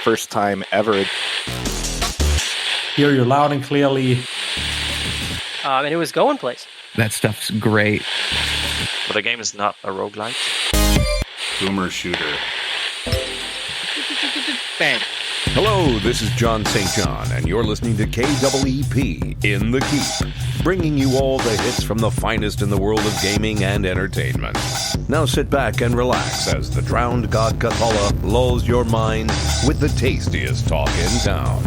first time ever. Hear you loud and clearly. And it was going place. That stuff's great. But the game is not a roguelike. Boomer shooter. Bang. Hello, this is John St. John, and you're listening to KEEP in the Keep, bringing you all the hits from the finest in the world of gaming and entertainment. Now sit back and relax as the drowned god Cthulhu lulls your mind with the tastiest talk in town.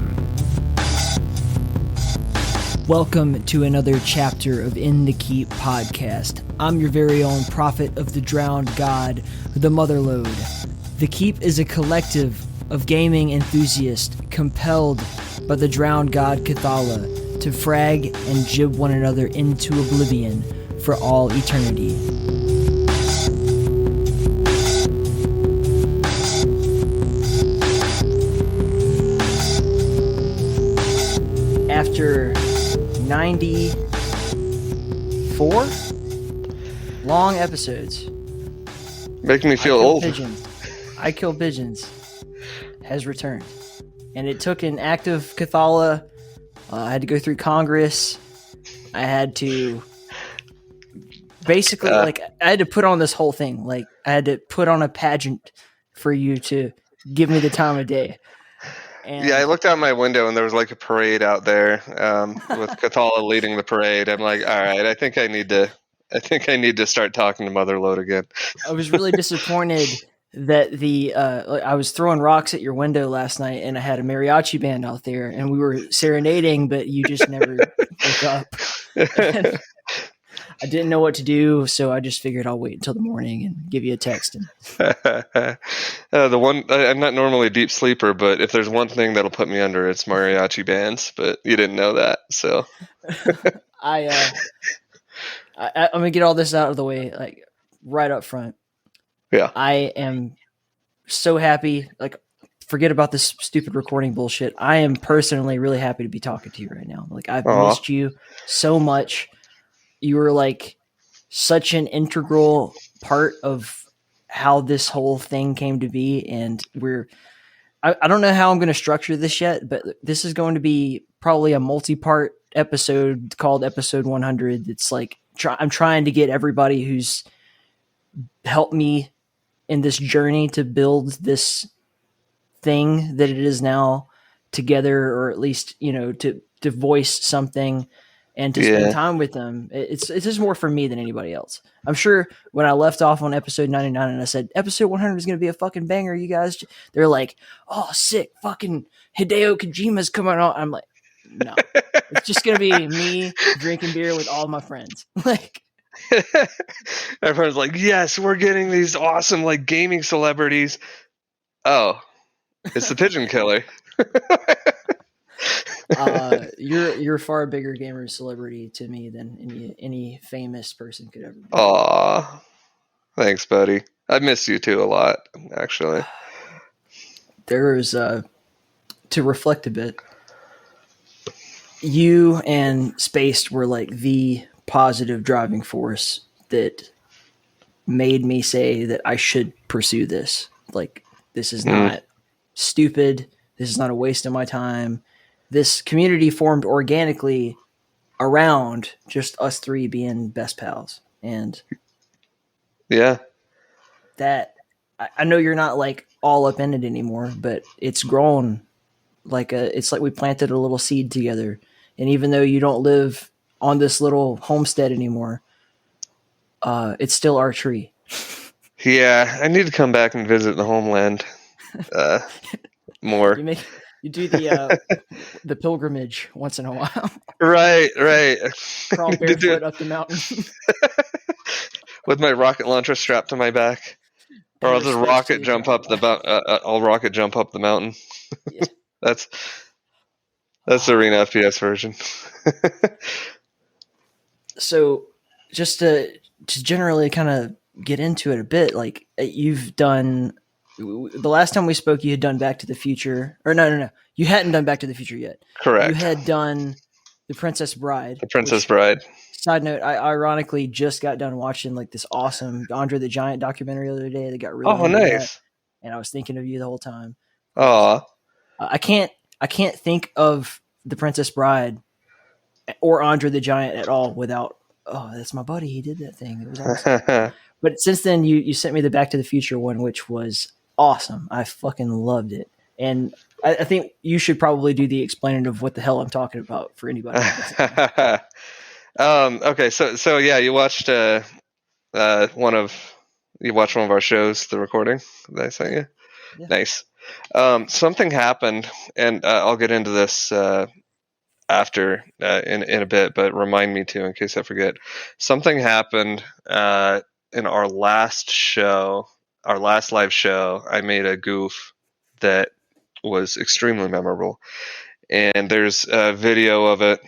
Welcome to another chapter of In the Keep podcast. I'm your very own prophet of the drowned god, the Motherlode. The Keep is a collective of gaming enthusiasts compelled by the drowned god Cthulhu to frag and jib one another into oblivion for all eternity. After 94 long episodes, making me feel old. I Kill Pigeons has returned, and it took an act of Cthulhu. I had to go through Congress. I had to basically I had to put on this whole thing. Like, I had to put on a pageant for you to give me the time of day. And I looked out my window and there was like a parade out there with Cthulhu leading the parade. I'm like, all right, I think I need to start talking to Motherlode again. I was really disappointed that I was throwing rocks at your window last night, and I had a mariachi band out there, and we were serenading, but you just never woke up. And I didn't know what to do, so I just figured I'll wait until the morning and give you a text. I'm not normally a deep sleeper, but if there's one thing that'll put me under, it's mariachi bands. But you didn't know that, so I'm gonna get all this out of the way, like right up front. Yeah, I am so happy. Like, forget about this stupid recording bullshit. I am personally really happy to be talking to you right now. Like, I've missed you so much. You were like such an integral part of how this whole thing came to be. And I don't know how I'm going to structure this yet, but this is going to be probably a multi-part episode called episode 100. It's like, I'm trying to get everybody who's helped me in this journey to build this thing that it is now together, or at least, to voice something and to spend time with them. It's just more for me than anybody else. I'm sure when I left off on episode 99 and I said, episode 100 is going to be a fucking banger, you guys, they're like, oh, sick, fucking Hideo Kojima's coming on. I'm like, no, it's just going to be me drinking beer with all my friends. Like, everyone's like, yes, we're getting these awesome like gaming celebrities. Oh, it's the Pigeon Killer. You're a far bigger gamer celebrity to me than any famous person could ever be. Aw, thanks, buddy. I miss you too a lot, actually. There's to reflect a bit. You and Spaced were like the positive driving force that made me say that I should pursue this. Like, this is not stupid. This is not a waste of my time. This community formed organically around just us three being best pals. And that I know you're not like all up in it anymore, but it's grown it's like we planted a little seed together. And even though you don't live on this little homestead anymore, it's still our tree. Yeah, I need to come back and visit the homeland more. You do the pilgrimage once in a while. Right. Crawl barefoot up the mountain. With my rocket launcher strapped to my back. Or I'll just rocket jump up the mountain. Yeah. That's the Arena FPS version. So, just to generally kind of get into it a bit, like, you've done, the last time we spoke, you had done Back to the Future, or no, you hadn't done Back to the Future yet. Correct. You had done The Princess Bride. Bride. Side note, I ironically just got done watching like this awesome Andre the Giant documentary the other day that got really nice. and I was thinking of you the whole time. Aw. I can't think of The Princess Bride or Andre the Giant at all without, oh, that's my buddy. He did that thing. It was awesome. But since then, you sent me the Back to the Future one, which was awesome. I fucking loved it. And I think you should probably do the explaining of what the hell I'm talking about for anybody. Okay, so yeah, you watched one of our shows, the recording that I sent you. Yeah. Nice. Something happened, and I'll get into this after in a bit, but remind me too in case I forget. Something happened in our last show, our last live show. I made a goof that was extremely memorable, and there's a video of it.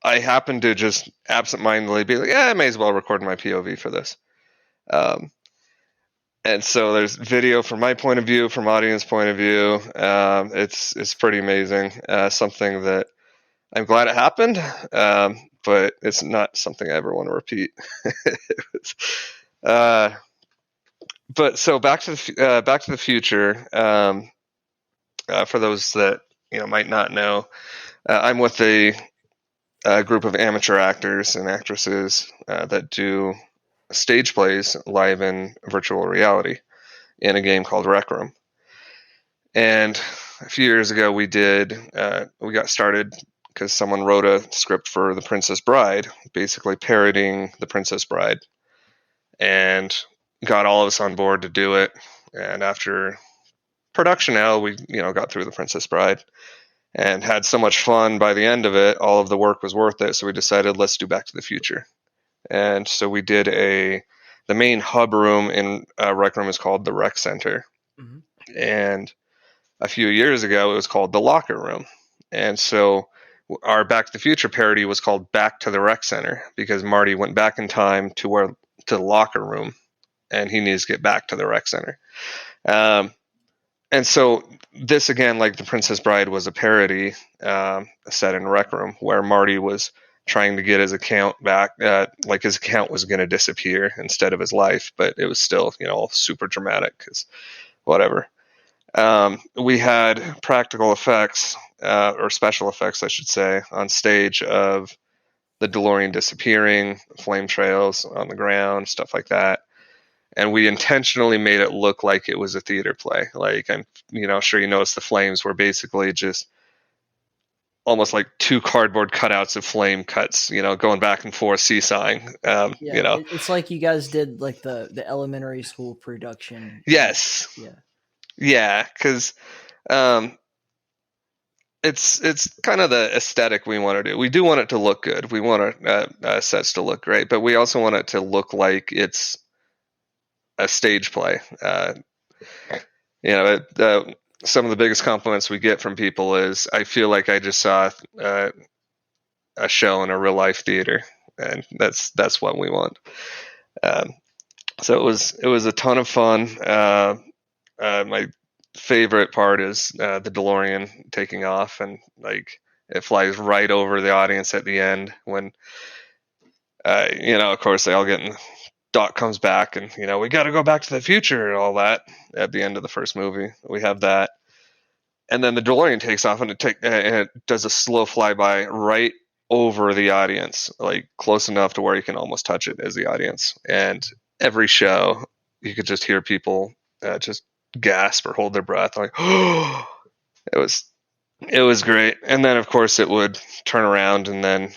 I happened to just absentmindedly be like, I may as well record my POV for this. And so there's video from my point of view, from audience point of view. It's pretty amazing. Something that I'm glad it happened, but it's not something I ever want to repeat. But so Back to the Future. For those that might not know, I'm with a group of amateur actors and actresses that do stage plays live in virtual reality in a game called Rec Room. And a few years ago, we got started because someone wrote a script for The Princess Bride, basically parodying The Princess Bride, and got all of us on board to do it. And after production hell, we got through The Princess Bride and had so much fun. By the end of it, all of the work was worth it. So we decided, let's do Back to the Future. And so we did the main hub room in Rec Room is called the Rec Center. Mm-hmm. And a few years ago, it was called the Locker Room. And so our Back to the Future parody was called Back to the Rec Center because Marty went back in time to the locker room, and he needs to get back to the Rec Center. And so this, again, like The Princess Bride, was a parody set in Rec Room where Marty was trying to get his account back, like his account was going to disappear instead of his life, but it was still, super dramatic because whatever. We had practical effects, or special effects, I should say, on stage of the DeLorean disappearing, flame trails on the ground, stuff like that. And we intentionally made it look like it was a theater play. Like, I'm, sure you noticed the flames were basically just almost like two cardboard cutouts of flame cuts, going back and forth, seesawing. It's like you guys did like the elementary school production. Yes. Yeah, because it's kind of the aesthetic we want to do. We do want it to look good. We want our sets to look great, but we also want it to look like it's a stage play. Some of the biggest compliments we get from people is, I feel like I just saw a show in a real life theater, and that's what we want. So it was a ton of fun. My favorite part is the DeLorean taking off, and like it flies right over the audience at the end when of course they all get in. Doc comes back and we got to go back to the future and all that at the end of the first movie. We have that, and then the DeLorean takes off and it does a slow flyby right over the audience, like close enough to where you can almost touch it as the audience. And every show you could just hear people just gasp or hold their breath, like, oh, it was great. And then of course it would turn around and then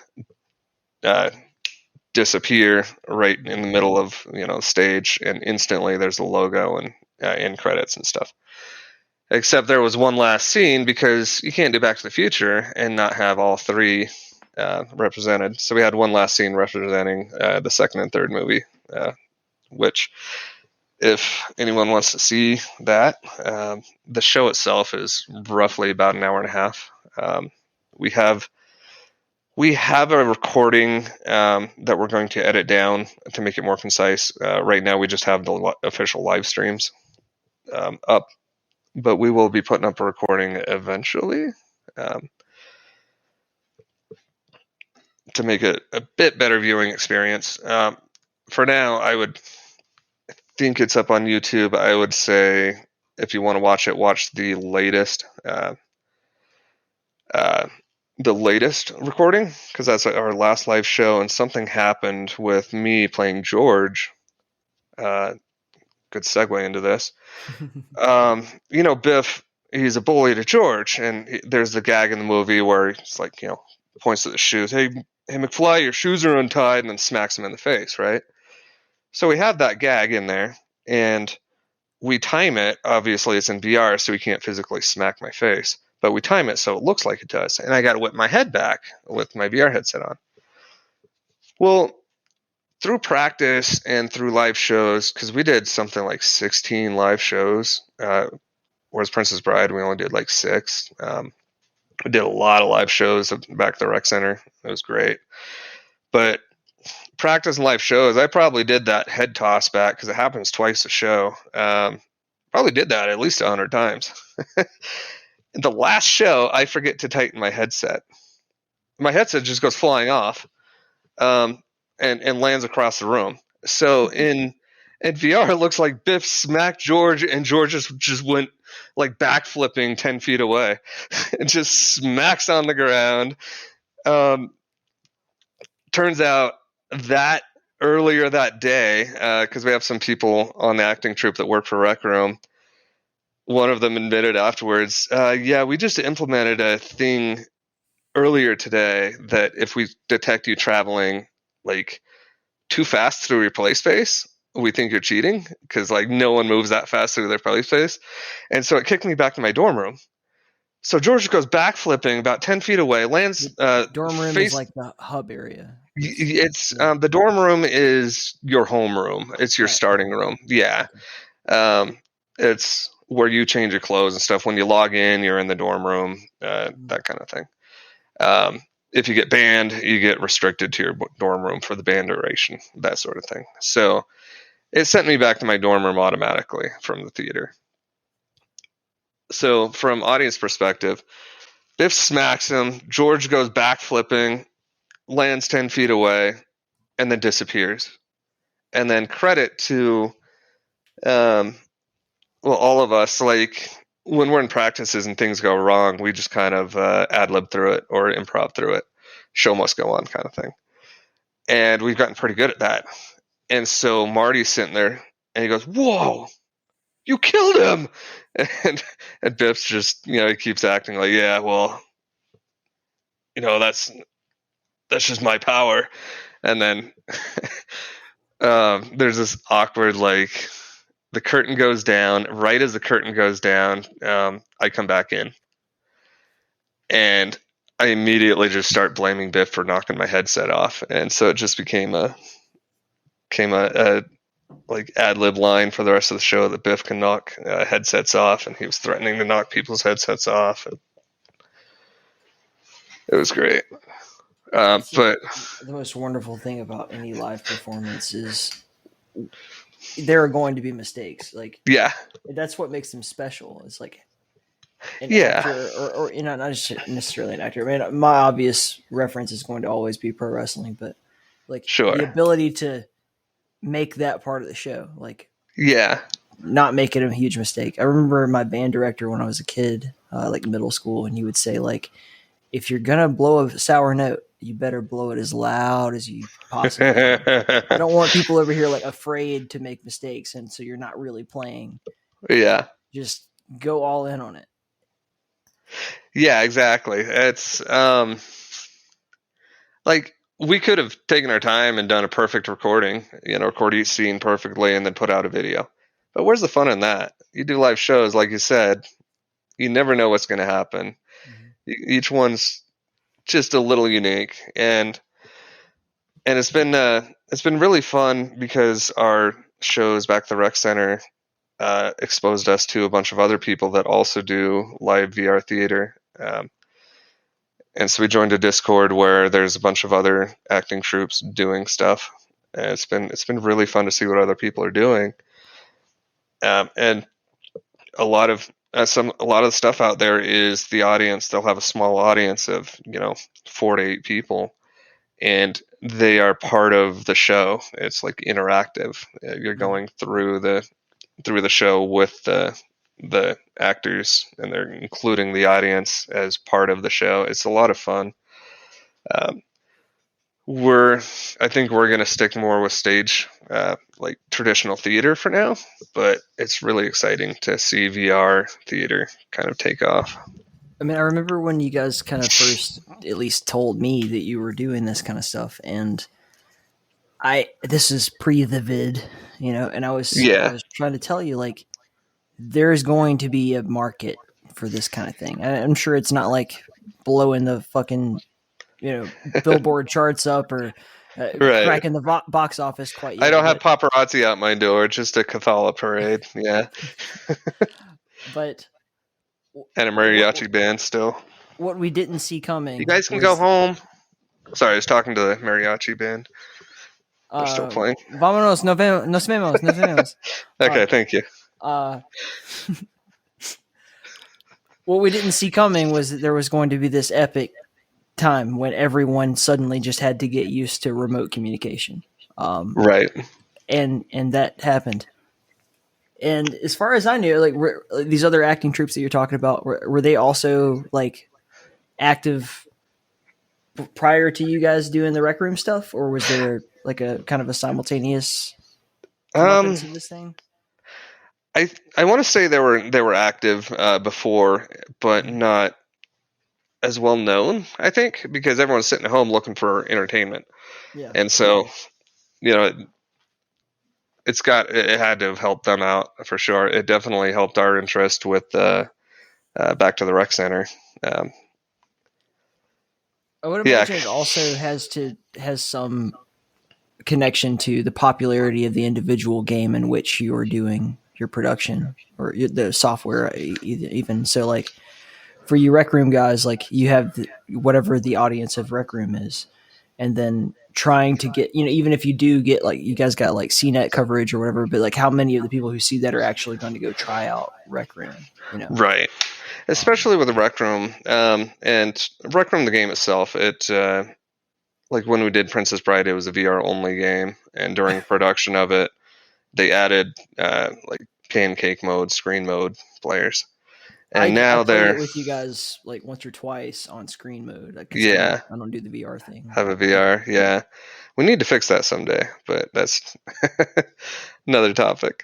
disappear right in the middle of stage, and instantly there's a logo and end credits and stuff. Except there was one last scene, because you can't do Back to the Future and not have all three represented. So we had one last scene representing the second and third movie, which, if anyone wants to see that, the show itself is roughly about an hour and a half. We have a recording that we're going to edit down to make it more concise. Right now, we just have the official live streams up, but we will be putting up a recording eventually to make it a bit better viewing experience. For now, I think it's up on YouTube. I would say if you want to watch it, watch the latest recording, because that's our last live show, and something happened with me playing George. Good segue into this. Biff, he's a bully to George, and there's the gag in the movie where he's like, points to the shoes. Hey, McFly, your shoes are untied, and then smacks him in the face, right? So we have that gag in there, and we time it. Obviously, it's in VR, so we can't physically smack my face, but we time it so it looks like it does. And I got to whip my head back with my VR headset on. Well, through practice and through live shows, because we did something like 16 live shows, whereas Princess Bride, we only did like 6. We did a lot of live shows back at the rec center. It was great. But practice and live shows, I probably did that head toss back, because it happens twice a show. Probably did that at least 100 times. The last show, I forget to tighten my headset. My headset just goes flying off, and lands across the room. So in VR, it looks like Biff smacked George, and George just went like backflipping 10 feet away and just smacks on the ground. Turns out that earlier that day, because we have some people on the acting troupe that work for Rec Room, one of them admitted afterwards, we just implemented a thing earlier today that if we detect you traveling like too fast through your play space, we think you're cheating, because like no one moves that fast through their play space. And so it kicked me back to my dorm room. So George goes backflipping about 10 feet away, lands. Dorm room is like the hub area. It's the dorm room is your home room. It's your starting room. Yeah. It's where you change your clothes and stuff. When you log in, you're in the dorm room, that kind of thing. If you get banned, you get restricted to your dorm room for the ban duration, that sort of thing. So it sent me back to my dorm room automatically from the theater. So from audience perspective, Biff smacks him. George goes backflipping, lands 10 feet away, and then disappears. And then credit to all of us, like when we're in practices and things go wrong, we just kind of ad-lib through it or improv through it. Show must go on kind of thing. And we've gotten pretty good at that. And so Marty's sitting there and he goes, "Whoa, you killed him." And Biff's just, he keeps acting like, "Yeah, well, that's just my power." And then there's this awkward, like, the curtain goes down. Right as the curtain goes down, I come back in. And I immediately just start blaming Biff for knocking my headset off. And so it just became a like ad-lib line for the rest of the show that Biff can knock headsets off, and he was threatening to knock people's headsets off. It was great. But the most wonderful thing about any live performance is there are going to be mistakes. Like, yeah, that's what makes them special. It's like an Yeah. actor, or not just necessarily an actor. I mean, my obvious reference is going to always be pro wrestling, but like Sure. the ability to make that part of the show, like yeah, not make it a huge mistake. I remember my band director when I was a kid, like middle school, and he would say, like, if you're gonna blow a sour note, you better blow it as loud as you possibly can. I don't want people over here like afraid to make mistakes, and so you're not really playing. yeah, Just go all in on it. yeah, exactly. It's like we could have taken our time and done a perfect recording, record each scene perfectly and then put out a video. But where's the fun in that? You do live shows, like you said, you never know what's going to happen. Mm-hmm. Each one's just a little unique, and it's been really fun because our shows back at the rec center exposed us to a bunch of other people that also do live VR theater. And so we joined a Discord where there's a bunch of other acting troupes doing stuff. And it's been really fun to see what other people are doing. And a lot of the stuff out there is the audience. They'll have a small audience of 4 to 8 people, and they are part of the show. It's like interactive. You're going through the show with the the actors and they're including the audience as part of the show. It's a lot of fun. I think we're going to stick more with stage, like traditional theater for now, but it's really exciting to see VR theater kind of take off. I mean, I remember when you guys kind of first at least told me that you were doing this kind of stuff, and this is pre the vid, and I was trying to tell you, like, there's going to be a market for this kind of thing. I'm sure it's not like blowing the fucking, Billboard charts up or cracking the box office quite yet. I don't have paparazzi out my door, just a Cathala parade. Yeah. But and a mariachi band still. What we didn't see coming. You guys can go home. Sorry, I was talking to the mariachi band. They're still playing. Vámonos, nos vemos. Okay, thank you. What we didn't see coming was that there was going to be this epic time when everyone suddenly just had to get used to remote communication. Right. And that happened. And as far as I knew, like these other acting troupes that you're talking about, were they also like active prior to you guys doing the Rec Room stuff, or was there like a kind of a simultaneous in this thing? I want to say they were active before, but not as well known, I think, because everyone's sitting at home looking for entertainment. Yeah. And so, it had to have helped them out for sure. It definitely helped our interest with Back to the Rec Center. I would imagine it also has some connection to the popularity of the individual game in which you are doing your production or the software even. So like for you Rec Room guys, like you have whatever the audience of Rec Room is, and then trying to get, even if you do get like, you guys got like CNET coverage or whatever, but like how many of the people who see that are actually going to go try out Rec Room, Right. Especially with the Rec Room, and Rec Room, the game itself, like when we did Princess Bride, it was a VR only game, and during production of it, they added like pancake mode, screen mode players, and now they're with you guys like once or twice on screen mode. Yeah, I don't do the VR thing. Have a VR, yeah. We need to fix that someday, but that's another topic.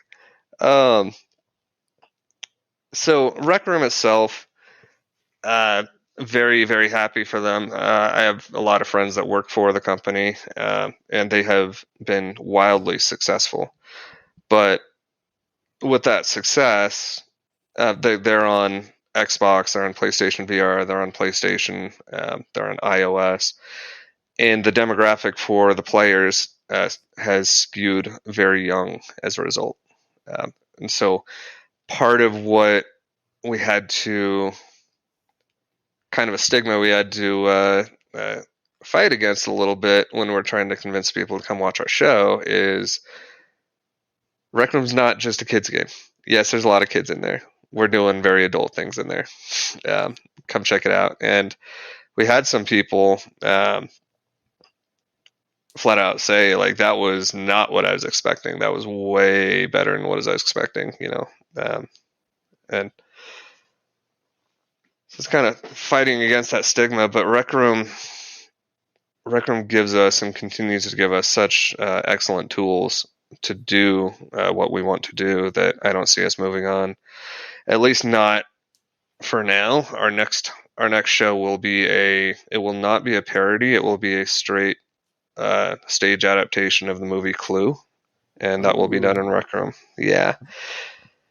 So Rec Room itself, very, very happy for them. I have a lot of friends that work for the company, and they have been wildly successful. But with that success, they're on Xbox, they're on PlayStation VR, they're on PlayStation, they're on iOS. And the demographic for the players has skewed very young as a result. And so part of what we had to, kind of a stigma we had to fight against a little bit when we're trying to convince people to come watch our show is Rec Room's not just a kids game. Yes, there's a lot of kids in there. We're doing very adult things in there. Come check it out. And we had some people flat out say, like, that was not what I was expecting. That was way better than what I was expecting, and so it's kind of fighting against that stigma. But Rec Room gives us and continues to give us such excellent tools to do what we want to do that I don't see us moving on, at least not for now. Our next show will not be a parody. It will be a straight stage adaptation of the movie Clue, and that will be done in Rec Room. Yeah.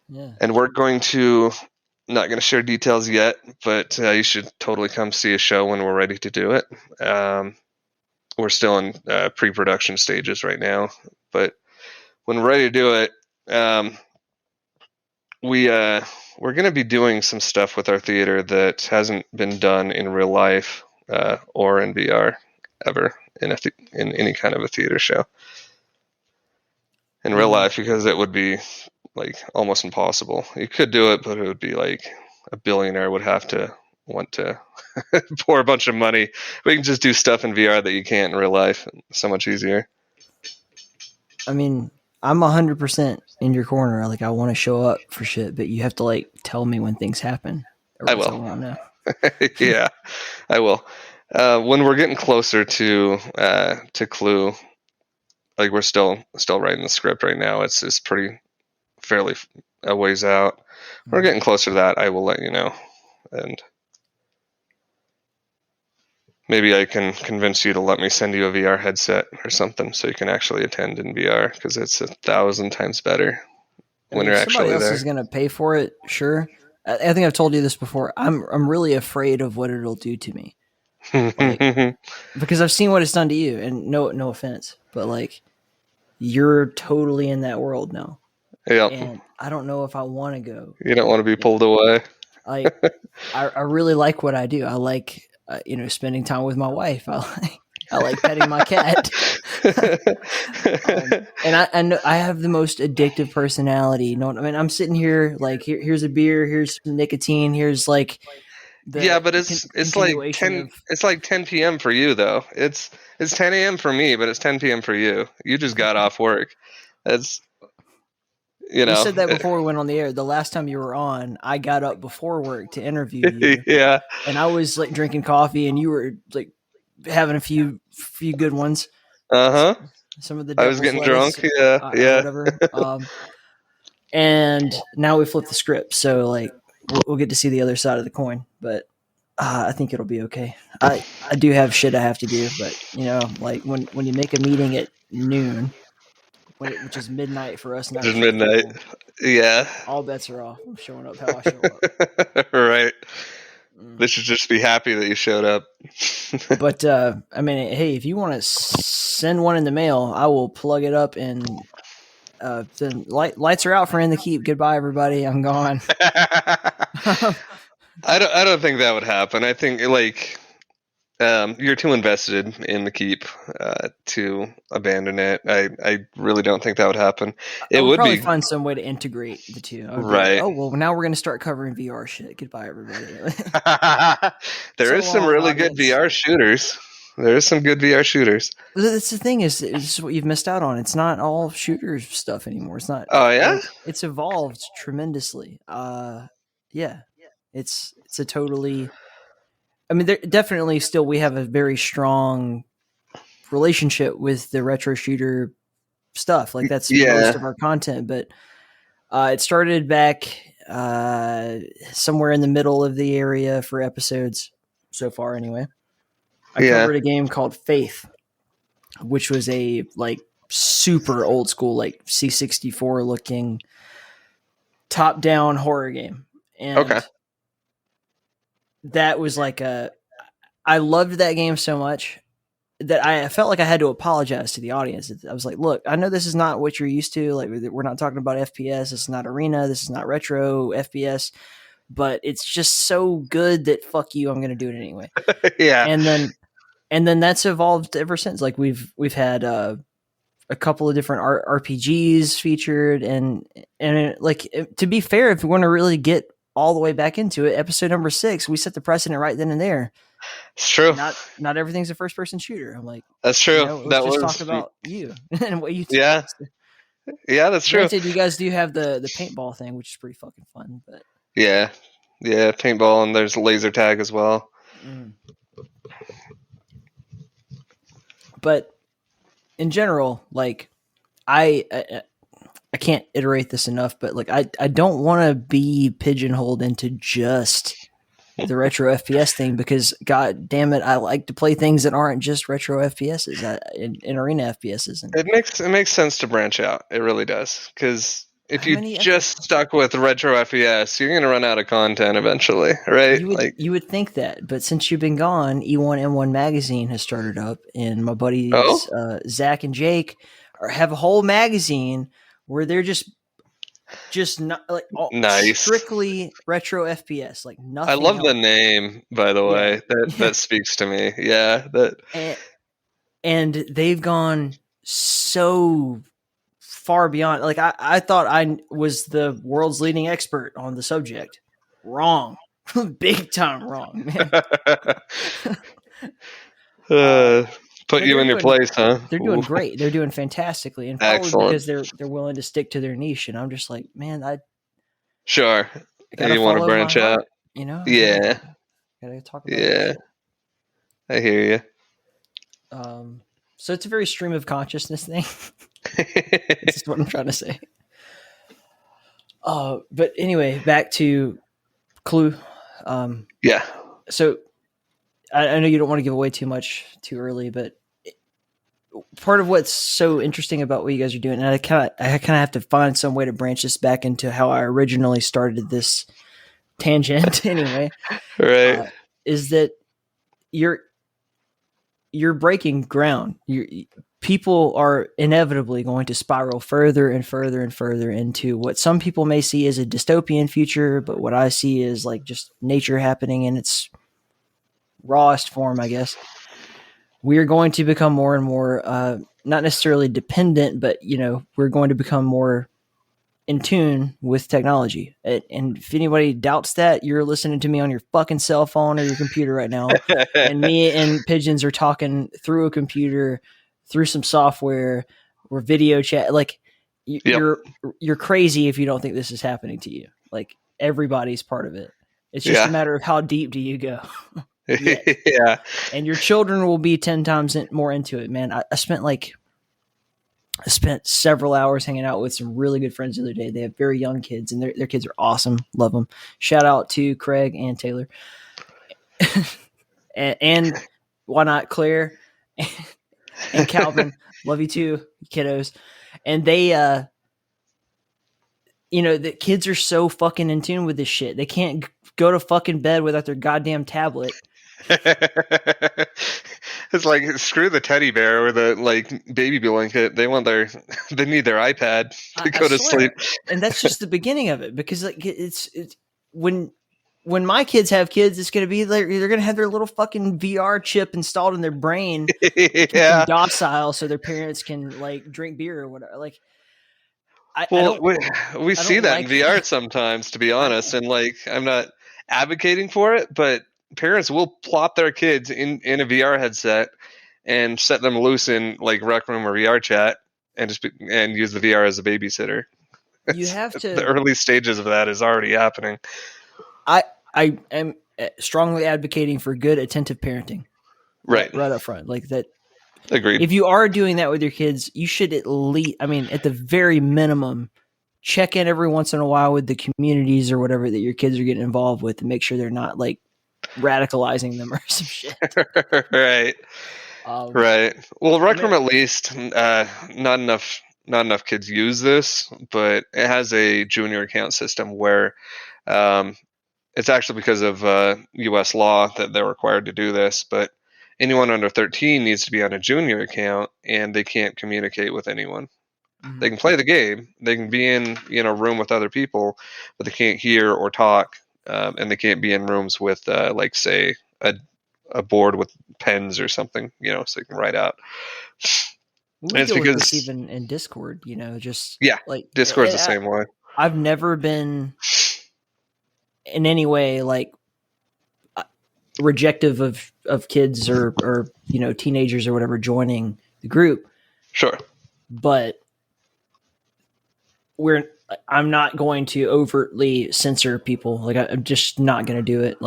And we're not going to share details yet, but you should totally come see a show when we're ready to do it. We're still in pre-production stages right now, but when we're ready to do it, we're going to be doing some stuff with our theater that hasn't been done in real life or in VR ever in any kind of a theater show. In real life, because it would be like almost impossible. You could do it, but it would be like a billionaire would have to want to pour a bunch of money. We can just do stuff in VR that you can't in real life. So much easier. I mean, I'm 100% in your corner. Like I want to show up for shit, but you have to like tell me when things happen. Or I else will. won't know. Yeah, I will. When we're getting closer to Clue, like we're still writing the script right now. It's pretty fairly a ways out. We're getting closer to that. I will let you know, and maybe I can convince you to let me send you a VR headset or something, so you can actually attend in VR, because it's 1,000 times better I when mean, you're if somebody actually else there. is going to pay for it, sure. I think I've told you this before. I'm really afraid of what it'll do to me. Like, because I've seen what it's done to you, and no offense, but like you're totally in that world now, Yep. and I don't know if I want to go. You don't want to be pulled away. Like, I really like what I do. I like spending time with my wife. I like petting my cat. And I know I have the most addictive personality. I mean, I'm sitting here like here's a beer, here's some nicotine, here's like Yeah, but it's like 10 it's like 10 p.m. for you though. It's 10 a.m. for me, but it's 10 p.m. for you. You just got off work. That's You said that before we went on the air. The last time you were on, I got up before work to interview you. Yeah. And I was like drinking coffee, and you were like having a few good ones. Some of the I was getting drunk. Yeah. whatever. And now we flip the script, so like we'll get to see the other side of the coin. But I think it'll be okay. I do have shit I have to do, but like when you make a meeting at noon, which is midnight for us now. It's midnight. Yeah. All bets are off. I'm showing up how I show up. Right. They should just be happy that you showed up. But I mean, hey, if you want to send one in the mail, I will plug it up, and the lights are out for In the Keep. Goodbye, everybody. I'm gone. I don't think that would happen. I think like you're too invested in the Keep to abandon it. I really don't think that would happen. It would probably be find some way to integrate the two. Right. Like, well, now we're going to start covering VR shit. Goodbye, everybody. There is some really good VR shooters. There is some good VR shooters. That's the thing is what you've missed out on. It's not all shooter stuff anymore. It's not. Oh yeah. It's evolved tremendously. Yeah. It's a totally. I mean, there definitely still we have a very strong relationship with the retro shooter stuff. Like that's most of our content, but it started back somewhere in the middle of the area for episodes so far. Anyway, I covered a game called Faith, which was a like super old school, like C64 looking top down horror game, and that was like I loved that game so much that I felt like I had to apologize to the audience. I was like, look, I know this is not what you're used to. Like, we're not talking about FPS. This is not arena. This is not retro FPS, but it's just so good that fuck you. I'm going to do it anyway. Yeah. And then that's evolved ever since. Like we've had a couple of different RPGs featured, and like, to be fair, if we want to really get all the way back into it, episode number 6, we set the precedent right then and there. It's true. Not everything's a first person shooter. I'm like, that's true. Let's just talk about you and what you do. Yeah, that's true. Granted, you guys do have the paintball thing, which is pretty fucking fun. But yeah, paintball, and there's laser tag as well. But in general, like I can't iterate this enough, but like I don't want to be pigeonholed into just the retro FPS thing, because god damn it, I like to play things that aren't just retro FPSs in arena FPSs. And it makes sense to branch out. It really does, because if you just stuck with retro FPS, you're gonna run out of content eventually, right? You would think that, but since you've been gone, E1M1 magazine has started up, and my buddies Zach and Jake have a whole magazine where they're just not like nice, strictly retro FPS, like nothing. I love the name, by the way. That speaks to me. Yeah, and they've gone so far beyond. Like I thought I was the world's leading expert on the subject. Wrong, big time wrong, man. Put you in your place, huh? They're doing Ooh. great. They're doing fantastically, and probably Excellent. because they're willing to stick to their niche. And I'm just like, man, I Sure. gotta You want to follow my branch heart, out? you know? Yeah. Gotta talk about Yeah. it. I hear you. So it's a very stream of consciousness thing. That's just what I'm trying to say. But anyway, back to Clue. Yeah. So I know you don't want to give away too much too early, but part of what's so interesting about what you guys are doing, and I kind of have to find some way to branch this back into how I originally started this tangent. Anyway, Right. is that you're breaking ground. People are inevitably going to spiral further and further and further into what some people may see as a dystopian future, but what I see is like just nature happening in its rawest form, I guess. We're going to become more and more, not necessarily dependent, but we're going to become more in tune with technology. And if anybody doubts that, you're listening to me on your fucking cell phone or your computer right now. And me and Pigeons are talking through a computer, through some software, or video chat. Like you're crazy if you don't think this is happening to you. Like everybody's part of it. It's just a matter of how deep do you go. Yeah. And your children will be 10 times more into it, man. I spent several hours hanging out with some really good friends the other day. They have very young kids, and their kids are awesome. Love them. Shout out to Craig and Taylor. and why not Claire and Calvin. Love you too, kiddos. And they, the kids are so fucking in tune with this shit. They can't go to fucking bed without their goddamn tablet. It's like screw the teddy bear or the baby blanket. They need their iPad to go to sleep. And that's just the beginning of it, because it's when my kids have kids, it's gonna be they're gonna have their little fucking VR chip installed in their brain, docile, so their parents can drink beer or whatever. We see that in VR sometimes, to be honest, and I'm not advocating for it, but parents will plop their kids in a VR headset and set them loose in Rec Room or VR chat and use the VR as a babysitter. You have to. The early stages of that is already happening. I am strongly advocating for good, attentive parenting. Right up front, like that. Agreed. If you are doing that with your kids, you should at the very minimum, check in every once in a while with the communities or whatever that your kids are getting involved with, and make sure they're not radicalizing them or some shit. Right. Right. Well, Rec Room, at least, not enough kids use this, but it has a junior account system where it's actually because of U.S. law that they're required to do this, but anyone under 13 needs to be on a junior account, and they can't communicate with anyone. Mm-hmm. They can play the game. They can be in a room with other people, but they can't hear or talk, and they can't be in rooms with, say, a board with pens or something, so they can write out. We deal with this even in Discord, Discord's the same way. I've never been in any way rejective of kids or teenagers or whatever joining the group. Sure. But I'm not going to overtly censor people. I'm just not going to do it.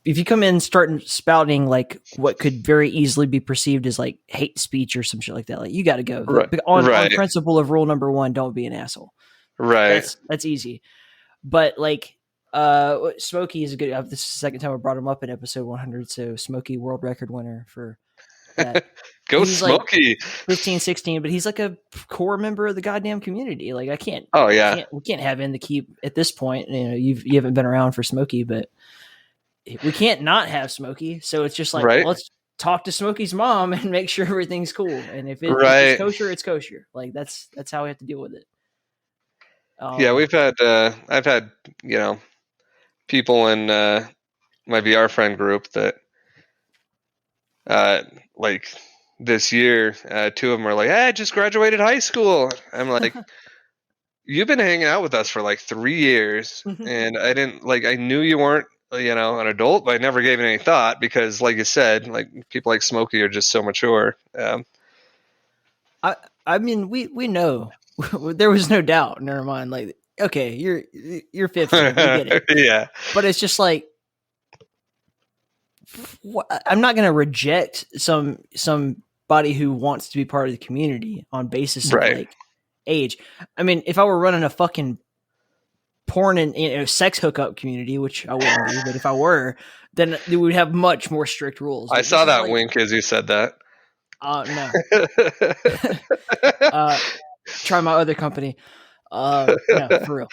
If you come in starting spouting what could very easily be perceived as hate speech or some shit like that, you got to go. Right. On principle of rule number 1, don't be an asshole. Right. That's easy. But Smokey is a good. This is the second time I brought him up in episode 100. So Smokey, world record winner for that. Go he's Smokey. 15, 16, but he's a core member of the goddamn community. I can't. Oh yeah. We can't have in the keep at this point. You haven't been around for Smokey, but we can't not have Smokey. So it's just let's talk to Smokey's mom and make sure everything's cool. And if it's kosher, it's kosher. That's how we have to deal with it. We've had I've had people in my VR friend group that this year 2 of them are hey, I just graduated high school. I'm you've been hanging out with us for 3 years, and I didn't I knew you weren't an adult, but I never gave it any thought because, like you said, like people like Smokey are just so mature. I mean, we know there was no doubt in our mind. Like, okay, you're 15, we get it. Yeah, but it's just like, I'm not going to reject somebody who wants to be part of the community on basis of like age. I mean, if I were running a fucking porn and sex hookup community, which I wouldn't do, but if I were, then we would have much more strict rules. I saw that wink as you said that. No. Try my other company. No, for real.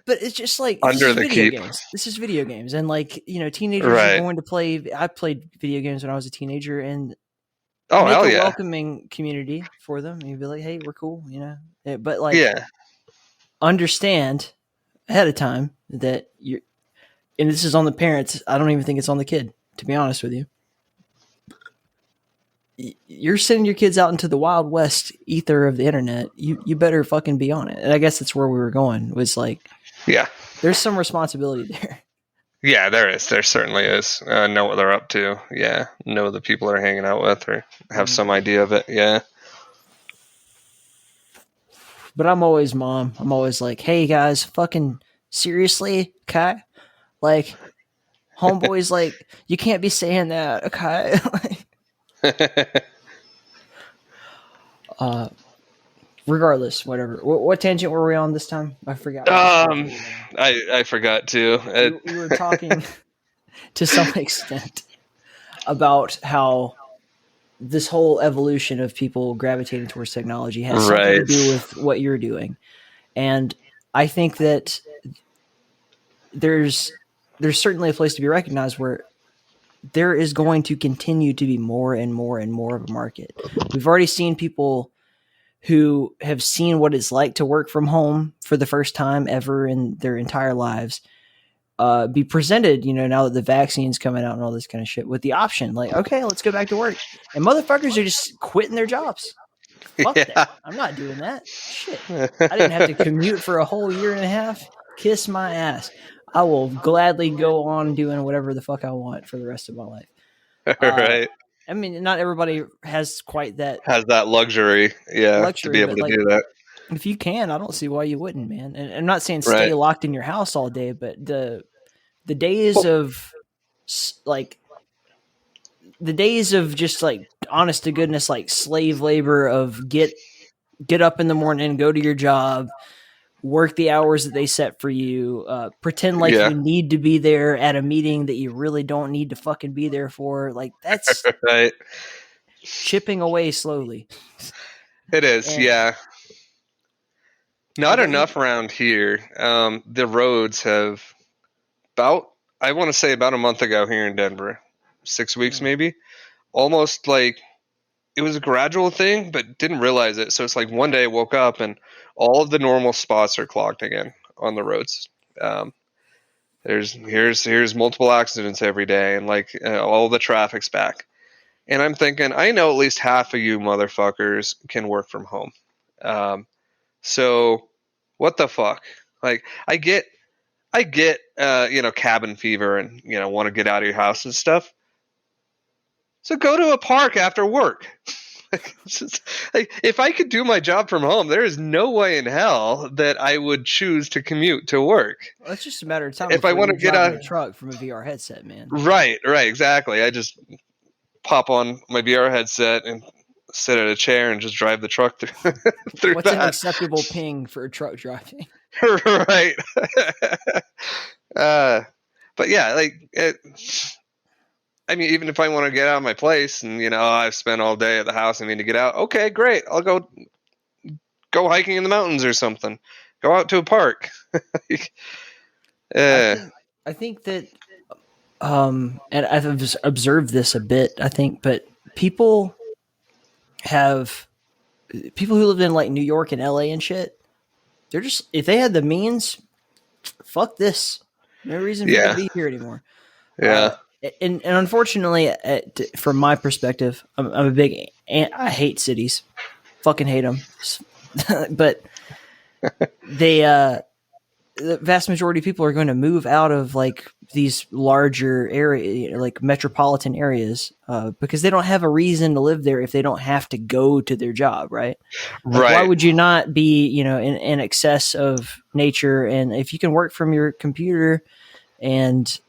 But it's just like under the video keep. Games. This is video games, and like teenagers are going to play. I played video games when I was a teenager, and make a welcoming community for them. And you'd be like, "Hey, we're cool," But like, understand ahead of time that you're, and this is on the parents. I don't even think it's on the kid, to be honest with you. You're sending your kids out into the wild west ether of the internet. You better fucking be on it. And I guess that's where we were going, was like, there's some responsibility there. Yeah, there is. There certainly is. Know what they're up to. Yeah. Know the people they're hanging out with, or have some idea of it. Yeah. But I'm always mom. I'm always like, hey guys, fucking seriously? Okay. Like, homeboy's like, you can't be saying that. Okay. Regardless, whatever. What tangent were we on this time? I forgot. I forgot too. We were talking to some extent about how this whole evolution of people gravitating towards technology has something to do with what you're doing, and I think that there's certainly a place to be recognized where there is going to continue to be more and more and more of a market. We've already seen people who have seen what it's like to work from home for the first time ever in their entire lives, be presented, now that the vaccine's coming out and all this kind of shit, with the option, like, okay, let's go back to work. And motherfuckers are just quitting their jobs. Fuck that. I'm not doing that. Shit. I didn't have to commute for a whole year and a half. Kiss my ass. I will gladly go on doing whatever the fuck I want for the rest of my life. Right. I mean, not everybody has quite that. Has that luxury, to be able to do that. If you can, I don't see why you wouldn't, man. And I'm not saying stay locked in your house all day, but the days of like the days of just like honest to goodness, like slave labor of get up in the morning, go to your job, work the hours that they set for you, pretend like you need to be there at a meeting that you really don't need to fucking be there for. Like, that's right. Chipping away slowly. It is. Not enough around here. The roads have I want to say about a month ago here in Denver, 6 weeks maybe, almost like it was a gradual thing, but didn't realize it. So it's like one day I woke up and all of the normal spots are clogged again on the roads. Here's multiple accidents every day, and like all the traffic's back. And I'm thinking, I know at least half of you motherfuckers can work from home. So what the fuck? Like, I get cabin fever and, want to get out of your house and stuff. So go to a park after work. If I could do my job from home, there is no way in hell that I would choose to commute to work. Well, it's just a matter of time. If I want to get out of a truck from a VR headset, man. Right, exactly. I just pop on my VR headset and sit at a chair and just drive the truck through What's an acceptable ping for a truck driving? Right. But yeah, like I mean, even if I want to get out of my place and, I've spent all day at the house, I need to get out. Okay, great. I'll go hiking in the mountains or something. Go out to a park. I think that, and I've observed this a bit, I think, but people who lived in like New York and LA and shit, they're just, if they had the means, fuck this. No reason for me to be here anymore. Yeah. And unfortunately, from my perspective, I'm a big I hate cities, fucking hate them. But they the vast majority of people are going to move out of like these larger area, like metropolitan areas, because they don't have a reason to live there if they don't have to go to their job, right? Like, Right. why would you not be, in excess of nature? And if you can work from your computer and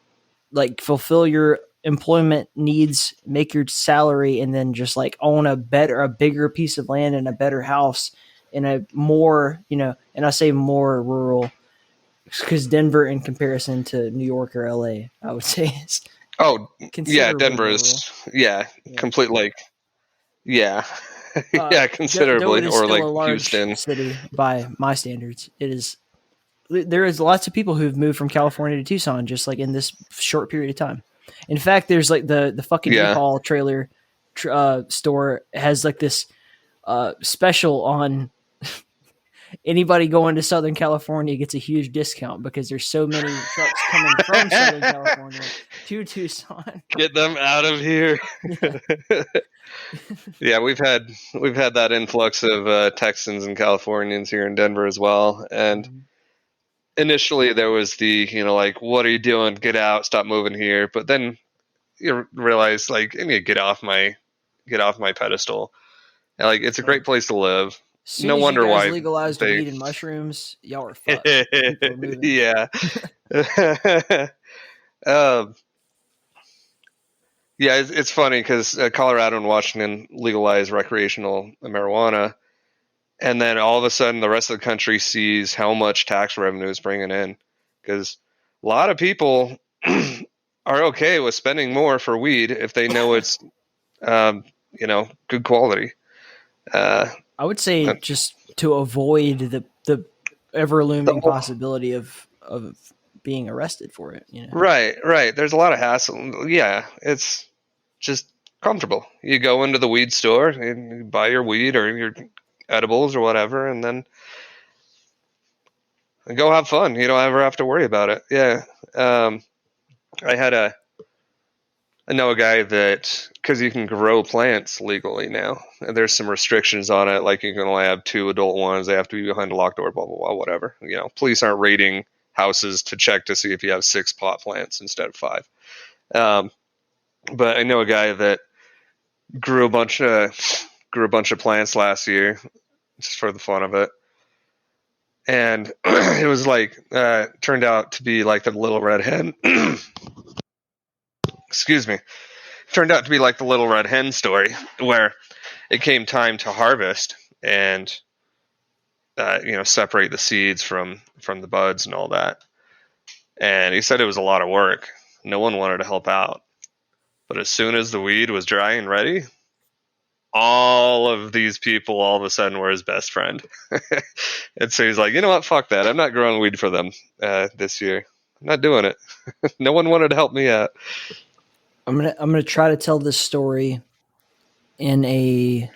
like fulfill your employment needs, make your salary, and then just like own a bigger piece of land and a better house in a more, and I say more rural, because Denver, in comparison to New York or LA, I would say is Yeah, considerably Denver more is rural. complete like yeah. Though Considerably, it is or still like a large Houston. city by my standards. It is. There is lots of people who've moved from California to Tucson just like in this short period of time. In fact, there's like the fucking Yeah. U-Haul trailer store has like this special on anybody going to Southern California gets a huge discount because there's so many trucks coming from Southern California to Tucson. Get them out of here. Yeah, we've had that influx of Texans and Californians here in Denver as well. And initially there was the, like, what are you doing? Get out, stop moving here. But then you realize, like, I need to get off my pedestal. And, like, it's a great place to live. Soon No as wonder you guys why legalized they- weed and mushrooms, y'all are fucked. People are moving. Yeah. Yeah, it's funny because Colorado and Washington legalized recreational marijuana, and then all of a sudden the rest of the country sees how much tax revenue is bringing in, because a lot of people are okay with spending more for weed if they know it's, good quality. I would say just to avoid the ever looming whole- possibility of being arrested for it. Right. There's a lot of hassle. Yeah, it's just comfortable. You go into the weed store and you buy your weed or your edibles or whatever, and then go have fun. You don't ever have to worry about it. Yeah. I know a guy that, because you can grow plants legally now, and there's some restrictions on it, like you can only have 2 adult ones, they have to be behind a locked door, blah, blah, blah, whatever. Police aren't raiding houses to check to see if you have 6 pot plants instead of 5. But I know a guy that grew a bunch of plants last year, just for the fun of it. And it was like, turned out to be like the little red hen. Excuse me. Turned out to be like the little red hen story, where it came time to harvest and separate the seeds from the buds and all that. And he said it was a lot of work. No one wanted to help out. But as soon as the weed was dry and ready, all of these people all of a sudden were his best friend. And so he's like, you know what? Fuck that. I'm not growing weed for them this year. I'm not doing it. No one wanted to help me out. I'm gonna try to tell this story in a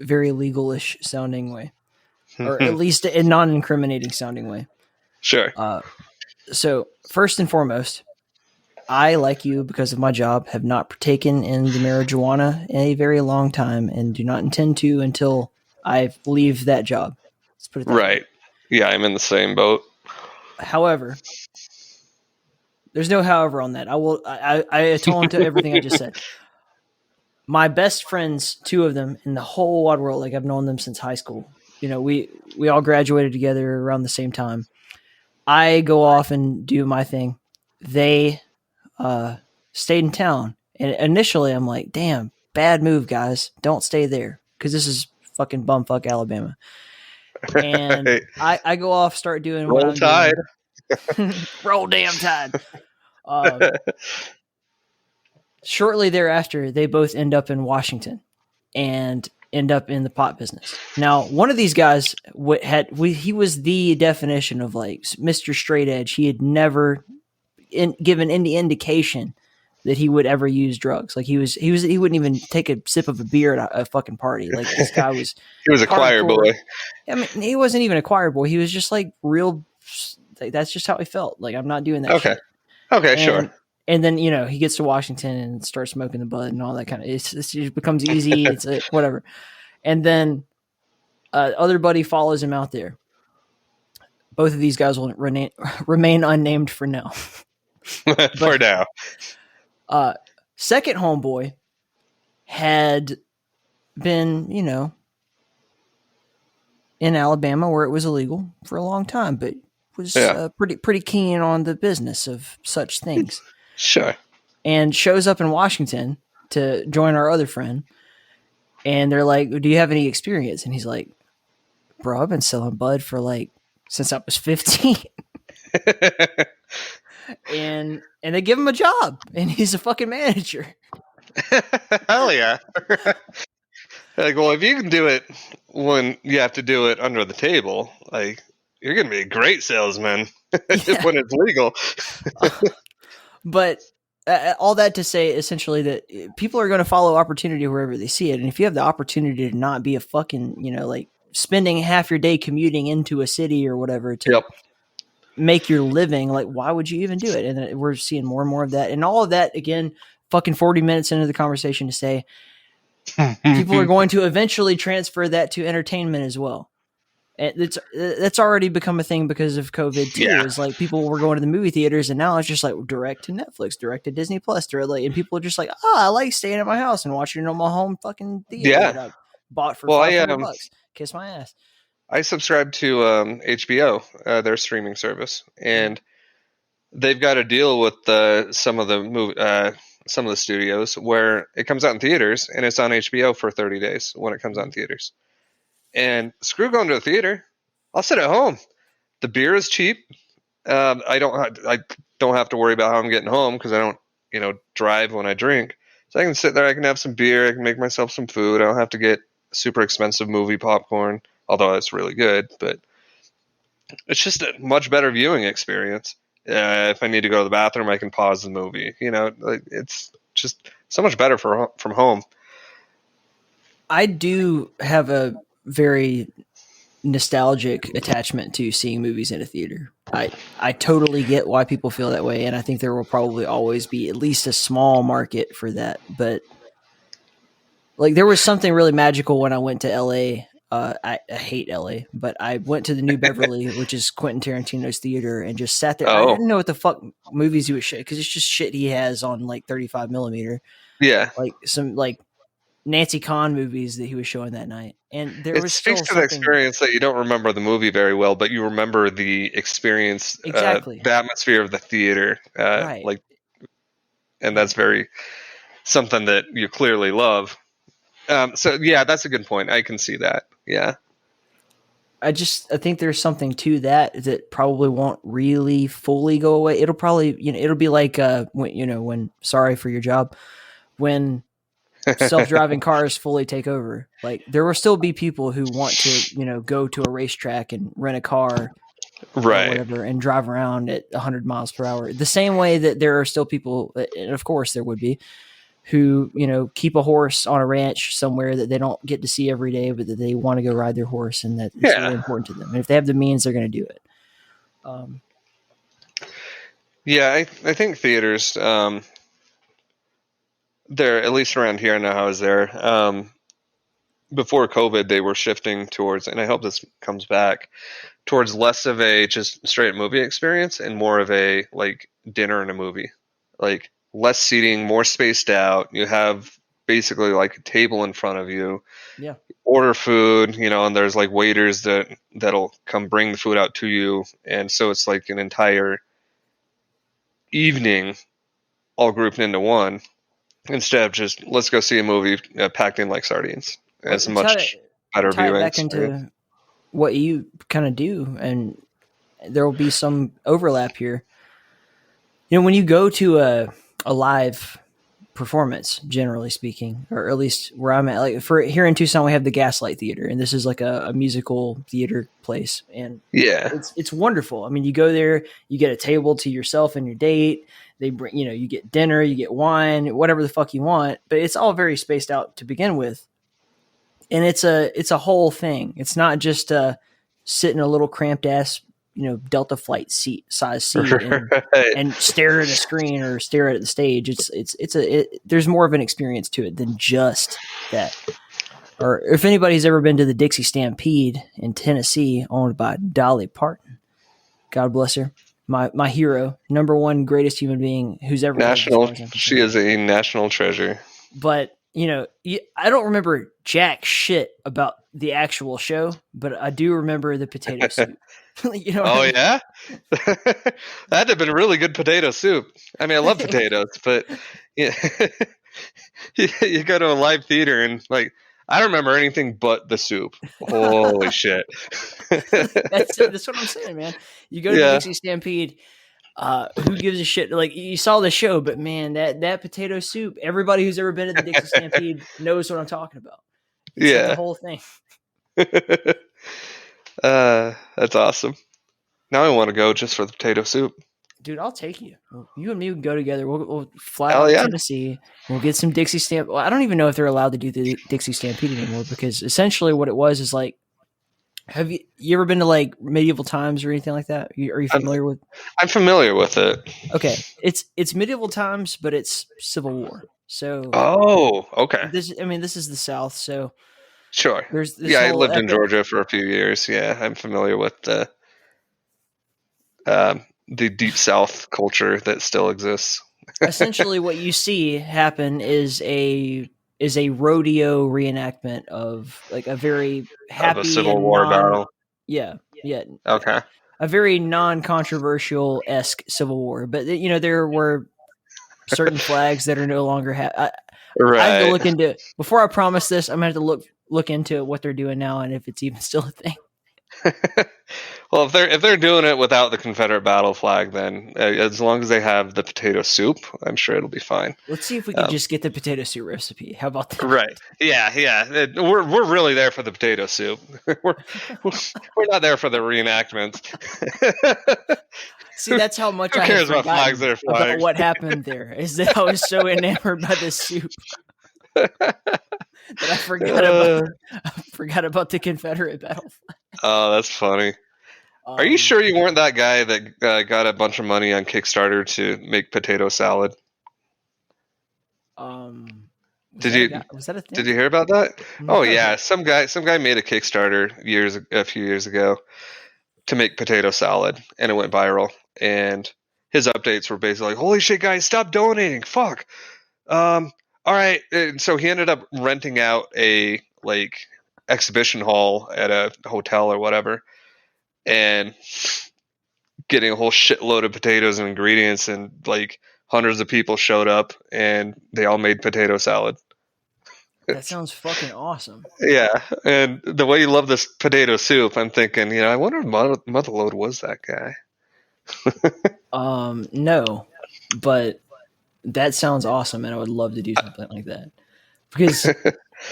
very legalish sounding way, or at least a non-incriminating sounding way. Sure. So first and foremost, I, like you, because of my job, have not partaken in the marijuana in a very long time and do not intend to until I leave that job. Let's put it that way. Right. Yeah, I'm in the same boat. However, there's no however on that. I atone to everything I just said. My best friends, 2 of them in the whole wide world, like I've known them since high school. We all graduated together around the same time. I go off and do my thing. They stayed in town. And initially I'm like, damn, bad move, guys. Don't stay there. Because this is fucking bumfuck Alabama. And Right. I go off, start doing Roll what I'm Tide. doing. Roll damn tide. Shortly thereafter, they both end up in Washington and end up in the pot business. Now, one of these guys he was the definition of like Mr. Straight Edge. He had never given any indication that he would ever use drugs. Like he wouldn't even take a sip of a beer at a fucking party. Like this guy was. He was a choir boy. I mean, he wasn't even a choir boy. He was just like real. Like, that's just how he felt. Like I'm not doing that. Okay. Shit. Okay, And, sure. And then he gets to Washington and starts smoking the bud and all that kind of. It just becomes easy. It's whatever. And then other buddy follows him out there. both of these guys will remain unnamed for now. For now. Second homeboy had been, in Alabama where it was illegal for a long time, but was pretty keen on the business of such things. Sure. And shows up in Washington to join our other friend. And they're like, do you have any experience? And he's like, bro, I've been selling bud for since I was 15. and they give him a job and he's a fucking manager. Hell yeah. Well, if you can do it when you have to do it under the table, you're going to be a great salesman when it's legal. But all that to say, essentially, that people are going to follow opportunity wherever they see it. And if you have the opportunity to not be a fucking, spending half your day commuting into a city or whatever to make your living, why would you even do it? And we're seeing more and more of that. And all of that, again, fucking 40 minutes into the conversation to say, people are going to eventually transfer that to entertainment as well. And that's already become a thing because of COVID too. Yeah. Is people were going to the movie theaters, and now it's just direct to Netflix, direct to Disney Plus, and people are just I like staying at my house and watching it on my home fucking theater that I bought for $500. Kiss my ass. I subscribe to HBO, their streaming service, and they've got a deal with some of the studios where it comes out in theaters and it's on HBO for 30 days when it comes out in theaters. And screw going to a theater. I'll sit at home. The beer is cheap. I don't have to worry about how I'm getting home because I don't, drive when I drink. So I can sit there. I can have some beer. I can make myself some food. I don't have to get super expensive movie popcorn, although it's really good. But it's just a much better viewing experience. If I need to go to the bathroom, I can pause the movie. It's just so much better from home. I do have a very nostalgic attachment to seeing movies in a theater. I totally get why people feel that way, and I think there will probably always be at least a small market for that. But there was something really magical when I went to LA. I hate LA, but I went to the New Beverly, which is Quentin Tarantino's theater, and just sat there. I didn't know what the fuck movies he was shit because it's just shit he has on 35 millimeter. Yeah, some Nancy Kahn movies that he was showing that night, and it speaks to the experience that you don't remember the movie very well, but you remember the experience, exactly, the atmosphere of the theater, right. And that's very something that you clearly love. So yeah, that's a good point. I can see that. Yeah. I think there's something to that probably won't really fully go away. It'll probably, it'll be when Sorry for Your Job, when self-driving cars fully take over. There will still be people who want to, go to a racetrack and rent a car, right, or whatever, and drive around at 100 miles per hour. The same way that there are still people, and of course there would be, who, keep a horse on a ranch somewhere that they don't get to see every day, but that they want to go ride their horse, and that it's really important to them. And if they have the means, they're going to do it. I think theaters, they're, at least around here, I know how I was there. Before COVID, they were shifting towards, and I hope this comes back, towards less of a just straight movie experience and more of a dinner and a movie. Less seating, more spaced out. You have basically a table in front of you. Yeah. Order food, and there's waiters that'll come bring the food out to you. And so it's an entire evening all grouped into one instead of just let's go see a movie packed in like sardines. It's a much better viewing back into what you kind of do, and there will be some overlap here. When you go to a live performance, generally speaking, or at least where I'm at, for here in Tucson, we have the Gaslight Theater, and this is a musical theater place, and it's wonderful. I mean, you go there, you get a table to yourself and your date. They bring, you get dinner, you get wine, whatever the fuck you want, but it's all very spaced out to begin with, and it's a whole thing. It's not just sit in a little cramped ass Delta flight size seat and stare at a screen or stare at the stage. There's more of an experience to it than just that. Or if anybody's ever been to the Dixie Stampede in Tennessee, owned by Dolly Parton, God bless her. My hero, number one greatest human being who's ever lived, as National. far as I'm She concerned. is a national treasure. But I don't remember jack shit about the actual show, but I do remember the potato soup. You know what Oh I mean? yeah, that'd have been really good potato soup. I mean, I love potatoes, but yeah, you go to a live theater and like I don't remember anything but the soup. Holy shit! That's what I'm saying, man. You go to the Yeah. Dixie Stampede. Who gives a shit? Like, you saw the show, but man, that potato soup. Everybody who's ever been to the Dixie Stampede knows what I'm talking about. It's like the Yeah. whole thing. That's awesome. Now I want to go just for the potato soup. Dude, I'll take you. You and me can go together. We'll fly Hell out to yeah. Tennessee. We'll get some Dixie Stamp. Well, I don't even know if they're allowed to do the Dixie Stampede anymore, because essentially what it was is like, have you ever been to like medieval times or anything like that? Are you familiar with? I'm familiar with it. Okay, it's medieval times, but it's Civil War. So Oh, okay. this is the South. So Sure. there's this Yeah, I whole lived in epic- Georgia for a few years. Yeah, I'm familiar with the deep South culture that still exists. Essentially what you see happen is a rodeo reenactment of like a very happy Of a Civil and War battle. yeah Okay. a very non-controversial esque Civil War, but there were certain flags that are no longer I have to Right. look into, before I promise this, I'm gonna have to look into what they're doing now and if it's even still a thing. Well, if they're doing it without the Confederate battle flag, then as long as they have the potato soup, I'm sure it'll be fine. Let's see if we can just get the potato soup recipe. How about that? Right. Yeah. We're really there for the potato soup. we're not there for the reenactments. See, that's how much Who I had cares about forgotten flags? They're about flags. what happened there. Is that I was so enamored by the soup that I forgot about the Confederate battle flag. Oh, that's funny. Are you sure you weren't that guy that got a bunch of money on Kickstarter to make potato salad? Was Did that a thing? Did you hear about that? No. Oh yeah, some guy made a Kickstarter a few years ago to make potato salad, and it went viral. And his updates were basically like, "Holy shit, guys, stop donating! Fuck." All right, and so he ended up renting out a like exhibition hall at a hotel or whatever, and getting a whole shitload of potatoes and ingredients, and like hundreds of people showed up, and they all made potato salad. That sounds fucking awesome. Yeah, and the way you love this potato soup, I'm thinking, I wonder if Motherlode was that guy. No, but that sounds awesome, and I would love to do something like that. Because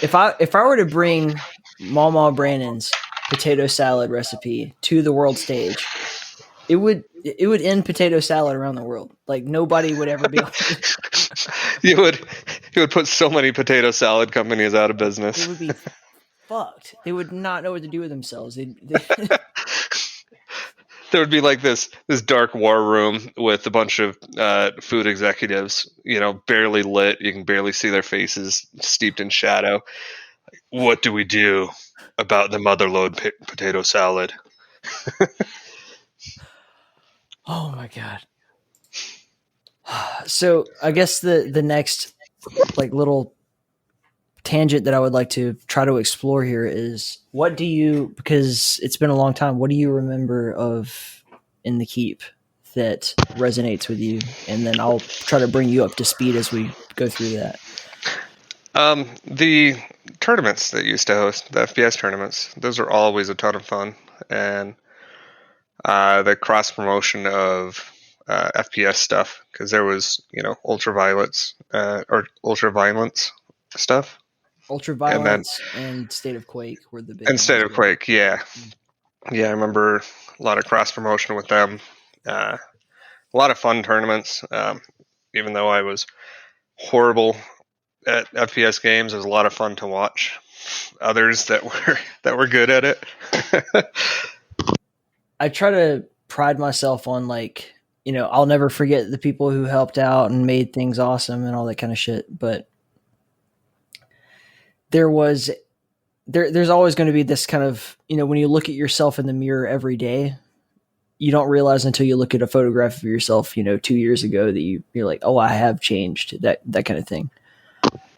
if I were to bring Mama Brandon's potato salad recipe to the world stage, it would end potato salad around the world. Like nobody would ever be able to. You would put so many potato salad companies out of business. It would be fucked. They would not know what to do with themselves. There would be like this dark war room with a bunch of food executives, barely lit. You can barely see their faces, steeped in shadow. What do we do about the Motherlode potato salad? Oh my god. So I guess the next like little tangent that I would like to try to explore here is, because it's been a long time, what do you remember of in the Keep that resonates with you? And then I'll try to bring you up to speed as we go through that. The tournaments that used to host, the FPS tournaments, those are always a ton of fun. And the cross promotion of FPS stuff, because there was, ultraviolence or ultraviolence stuff. Ultraviolence and State of Quake were the big And State of ones. Quake, yeah. Yeah, I remember a lot of cross promotion with them. A lot of fun tournaments. Even though I was horrible at FPS games, it was a lot of fun to watch others that were good at it. I try to pride myself on I'll never forget the people who helped out and made things awesome and all that kind of shit. But there's always going to be this kind of, when you look at yourself in the mirror every day, you don't realize until you look at a photograph of yourself, 2 years ago that you're like, oh, I have changed, that kind of thing.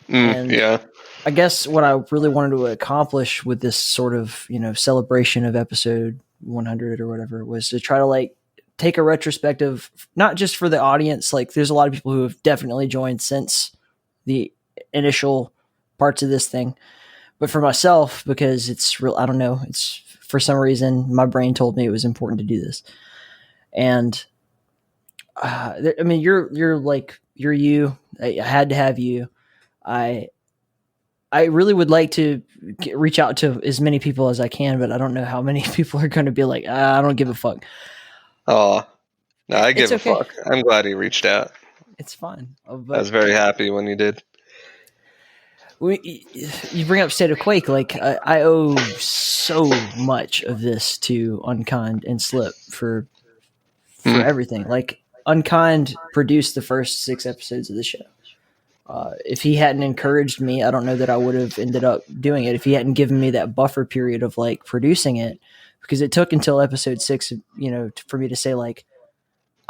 And yeah. I guess what I really wanted to accomplish with this sort of, celebration of episode 100 or whatever was to try to like take a retrospective, not just for the audience. Like there's a lot of people who have definitely joined since the initial parts of this thing, but for myself, because it's real, I don't know. It's for some reason my brain told me it was important to do this. And I mean, you're you, I had to have you. I really would like to reach out to as many people as I can, but I don't know how many people are going to be like, I don't give a fuck. Oh, no, I give It's a okay. fuck. I'm glad he reached out. It's fine. I was very happy when you did. You bring up State of Quake. Like I owe so much of this to Unkind and Slip for everything. Like Unkind produced the first 6 episodes of the show. If he hadn't encouraged me, I don't know that I would have ended up doing it. If he hadn't given me that buffer period of like producing it, because it took until episode 6, for me to say like,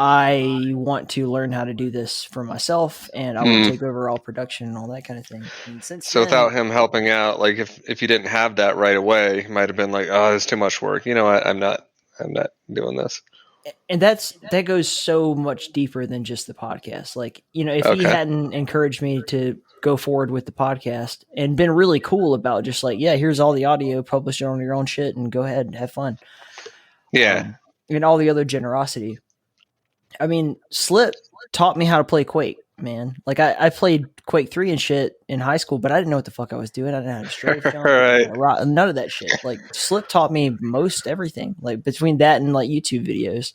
I want to learn how to do this for myself, and I want to take over all production and all that kind of thing. And so without him helping out, like if you didn't have that right away, you might have been like, oh, there's too much work. You know what? I'm not doing this. And that goes so much deeper than just the podcast. Like, if he hadn't encouraged me to go forward with the podcast and been really cool about just like, yeah, here's all the audio, publish it on your own shit and go ahead and have fun. Yeah. And all the other generosity. I mean, Slip taught me how to play Quake, man. Like I played Quake 3 and shit in high school, but I didn't know what the fuck I was doing. I didn't know how to strafe jump, right. None of that shit. Like Slip taught me most everything. Like between that and like YouTube videos,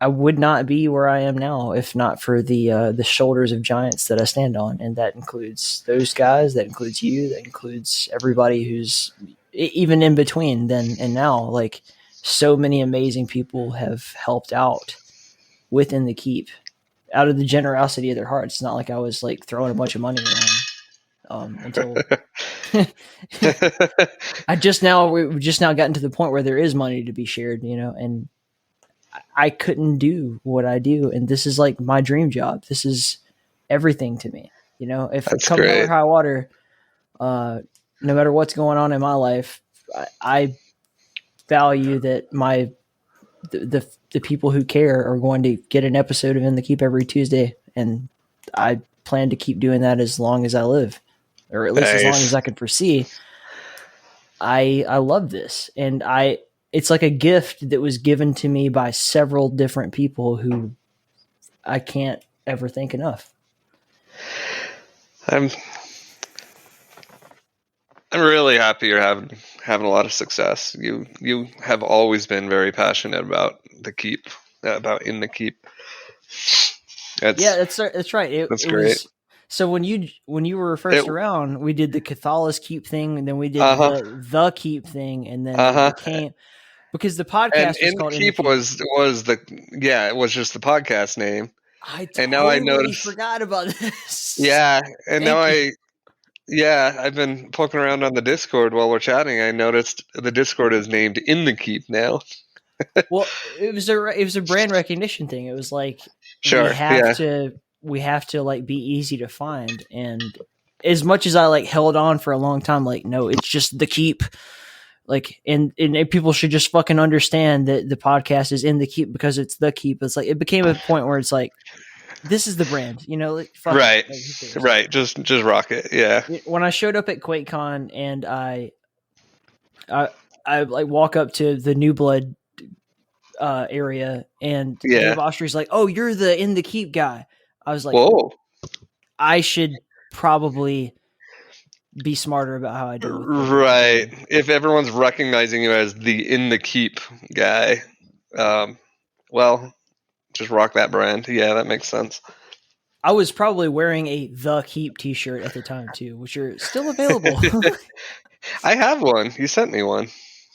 I would not be where I am now if not for the shoulders of giants that I stand on, and that includes those guys, that includes you, that includes everybody who's even in between then and now. Like so many amazing people have helped out within the Keep out of the generosity of their hearts. It's not like I was like throwing a bunch of money around until we just now gotten to the point where there is money to be shared, and I couldn't do what I do. And this is like my dream job. This is everything to me. If it comes over high water, no matter what's going on in my life, I value that the people who care are going to get an episode of In the Keep every Tuesday, and I plan to keep doing that as long as I live, or at least as long as I can foresee. I love this, and it's like a gift that was given to me by several different people who I can't ever thank enough. I'm really happy you're having a lot of success. You have always been very passionate about the Keep, about In the Keep. That's right. That's great. So when you were first around, we did the Cathalis Keep thing, and then we did the Keep thing, and then it became, because the podcast was called In the Keep was it was just the podcast name. And now I noticed, forgot about this. Yeah, and I've been poking around on the Discord while we're chatting. I noticed the Discord is named In the Keep now. Well, it was a brand recognition thing. It was like, we have to like be easy to find. And as much as I like held on for a long time, like, no, it's just the Keep. Like, and people should just fucking understand that the podcast is In the Keep because it's the Keep. It's like, it became a point where it's like, this is the brand, like, fuck right, it. Like, right. Just rock it. Yeah. When I showed up at QuakeCon and I like walk up to the New Blood area, and Dave Ostrey's like, "Oh, you're the In the Keep guy." I was like, "Whoa, I should probably be smarter about how I do it." Right. If everyone's recognizing you as the In the Keep guy, well, just rock that brand. Yeah, that makes sense. I was probably wearing a The Keep t-shirt at the time too, which are still available. I have one. You sent me one.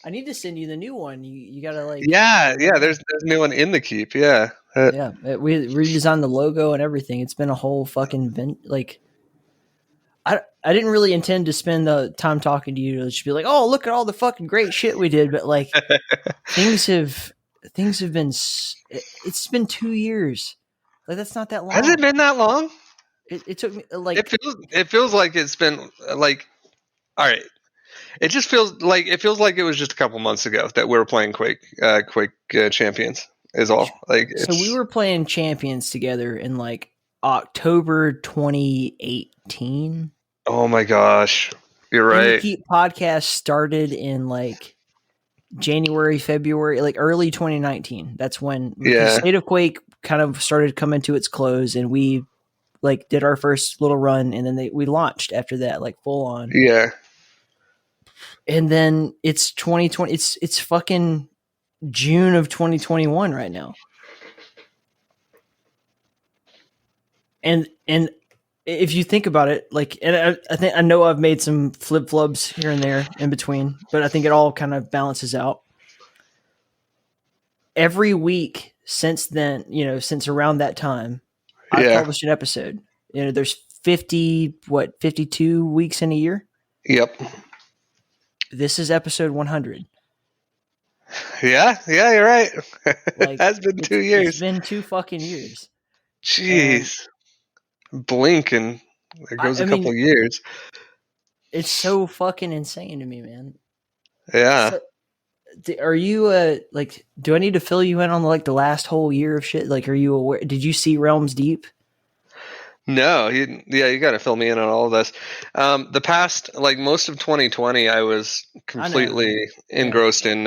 I need to send you the new one. You gotta like. Yeah. There's a new one In the Keep. Yeah. We redesigned the logo and everything. It's been a whole fucking like. I didn't really intend to spend the time talking to you to just be like, oh, look at all the fucking great shit we did, but like things have been. It's been 2 years. Like that's not that long. Has it been that long? It took me like It feels like it's been like, all right. It just feels like it was just a couple months ago that we were playing Quake Champions. Is all like. So we were playing Champions together in like October 2018. Oh my gosh, you're And right. the Keep podcast started in like January, February, like early 2019. That's when State of Quake kind of started coming to its close, and we like did our first little run, and then we launched after that, like full on. Yeah. And then it's 2020. It's fucking June of 2021 right now. And if you think about it, like, and I know I've made some flip flops here and there in between, but I think it all kind of balances out. Every week since then, since around that time, I've published an episode. There's 52 weeks in a year. Yep. This is episode 100. Yeah, you're right. Like, it has been 2 years. It's been 2 fucking years. Jeez. Blink and there goes a couple years. It's so fucking insane to me, man. Yeah. So, are you like? Do I need to fill you in on like the last whole year of shit? Like, are you aware? Did you see Realms Deep? No, you got to fill me in on all of this. The past, like most of 2020, I was completely engrossed in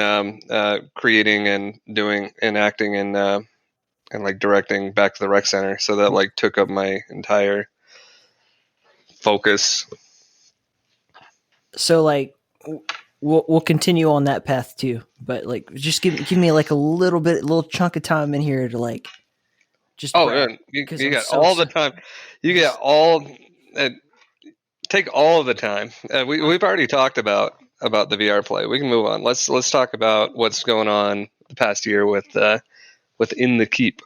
creating and doing and acting and like directing Back to the Rec Center. So that like took up my entire focus. So like, we'll continue on that path too. But like, just give me like a little chunk of time in here to like. Just man, you got all the time. You get all. Take all of the time. We've already talked about the VR play. We can move on. Let's talk about what's going on the past year within the Keep.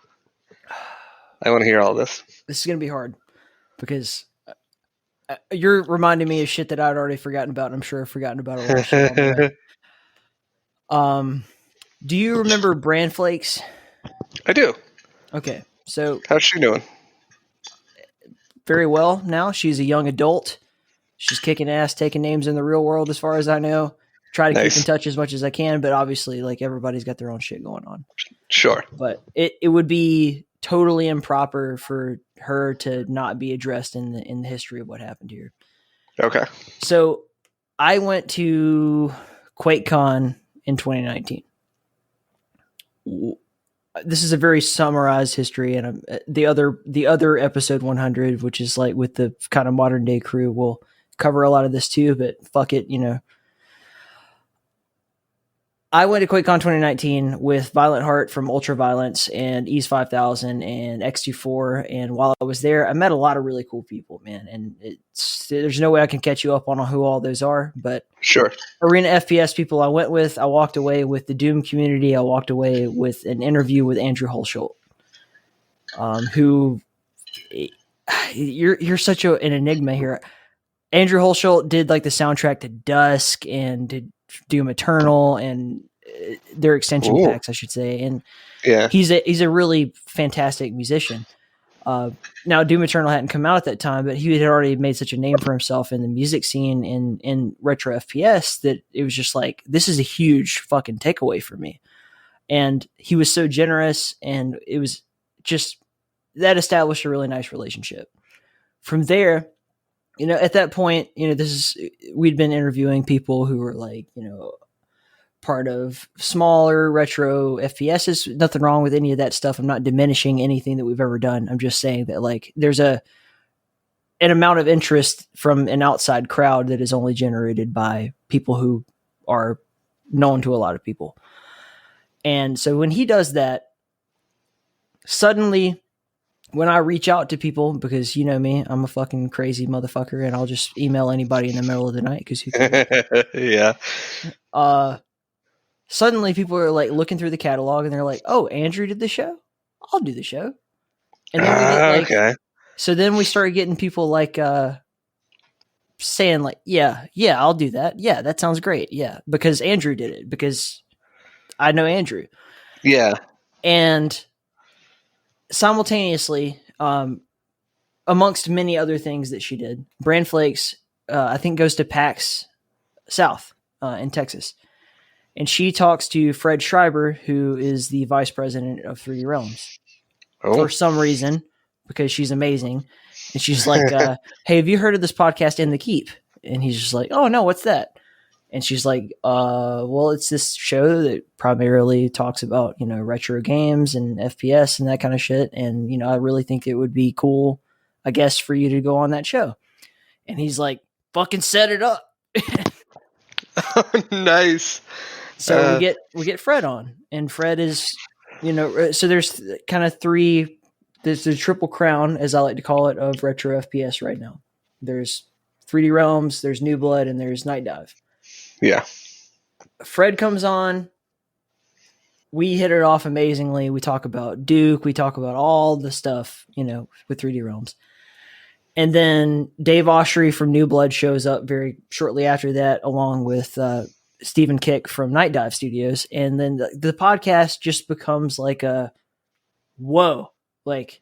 I want to hear all this. This is gonna be hard because you're reminding me of shit that I'd already forgotten about. And I'm sure I've forgotten about a lot of shit. Do you remember Bran Flakes? I do. Okay. So how's she doing? Very well now. She's a young adult. She's kicking ass, taking names in the real world, as far as I know. Try to keep in touch as much as I can, but obviously, like everybody's got their own shit going on. Sure. But it would be totally improper for her to not be addressed in the history of what happened here. Okay. So I went to QuakeCon in 2019. This is a very summarized history, and the other episode 100, which is like with the kind of modern day crew, will cover a lot of this too. But fuck it, I went to QuakeCon 2019 with Violent Heart from Ultraviolence and Ease 5000 and X24, and while I was there, I met a lot of really cool people, man. And there's no way I can catch you up on who all those are, but sure. Arena FPS people I went with, I walked away with the Doom community. I walked away with an interview with Andrew Hulshult, who you're such an enigma here. Andrew Hulshult did like the soundtrack to Dusk and did Doom Eternal and their extension packs, I should say. And he's a really fantastic musician. Now Doom Eternal hadn't come out at that time, but he had already made such a name for himself in the music scene in retro FPS that it was just like, this is a huge fucking takeaway for me. And he was so generous, and it was just that established a really nice relationship. From there, at that point, we'd been interviewing people who were like, part of smaller retro FPSs. Nothing wrong with any of that stuff. I'm not diminishing anything that we've ever done. I'm just saying that like there's an amount of interest from an outside crowd that is only generated by people who are known to a lot of people. And so when he does that, suddenly when I reach out to people, because you know me, I'm a fucking crazy motherfucker, and I'll just email anybody in the middle of the night because who cares? Yeah. Suddenly people are like looking through the catalog and they're like, "Oh, Andrew did the show. I'll do the show." And then we get like, okay. So then we started getting people like saying like, yeah, I'll do that. Yeah, that sounds great. Yeah, because Andrew did it, because I know Andrew. Yeah. And simultaneously, amongst many other things that she did, Bran Flakes, I think, goes to PAX South in Texas. And she talks to Fred Schreiber, who is the vice president of 3D Realms, for some reason, because she's amazing. And she's like, hey, have you heard of this podcast In the Keep? And he's just like, oh, no, what's that? And she's like, well, it's this show that primarily talks about, retro games and FPS and that kind of shit. And, I really think it would be cool, I guess, for you to go on that show. And he's like, fucking set it up. Nice. So we get Fred on, and Fred is, so there's kind of three, there's the triple crown, as I like to call it, of retro FPS right now. There's 3D Realms, there's New Blood, and there's Night Dive. Yeah. Fred comes on. We hit it off amazingly. We talk about Duke. We talk about all the stuff, with 3D Realms. And then Dave Oshry from New Blood shows up very shortly after that, along with Stephen Kick from Night Dive Studios. And then the podcast just becomes like a, whoa. Like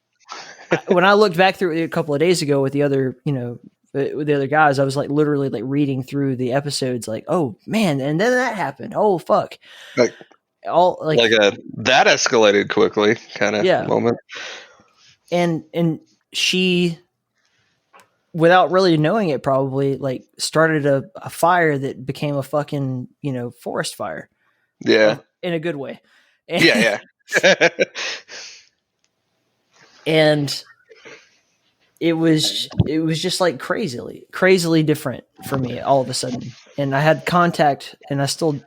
when I looked back through it a couple of days ago with the other, with the other guys, I was like literally like reading through the episodes like, oh man, and then that happened. Oh fuck. Like that escalated quickly kind of moment. And she, without really knowing it, probably like started a fire that became a fucking, forest fire. Yeah. In a good way. And, yeah. And it was just like crazily different for me all of a sudden. And I had contact, and I still,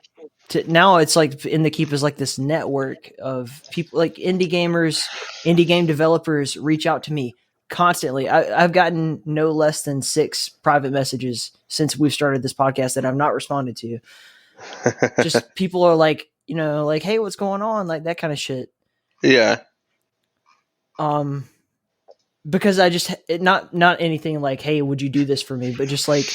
now it's like In the Keep is like this network of people, like indie gamers, indie game developers reach out to me constantly. I've gotten no less than 6 private messages since we've started this podcast that I've not responded to. Just people are like, like, hey, what's going on? Like that kind of shit. Yeah. Because I just not anything like, hey, would you do this for me? But just like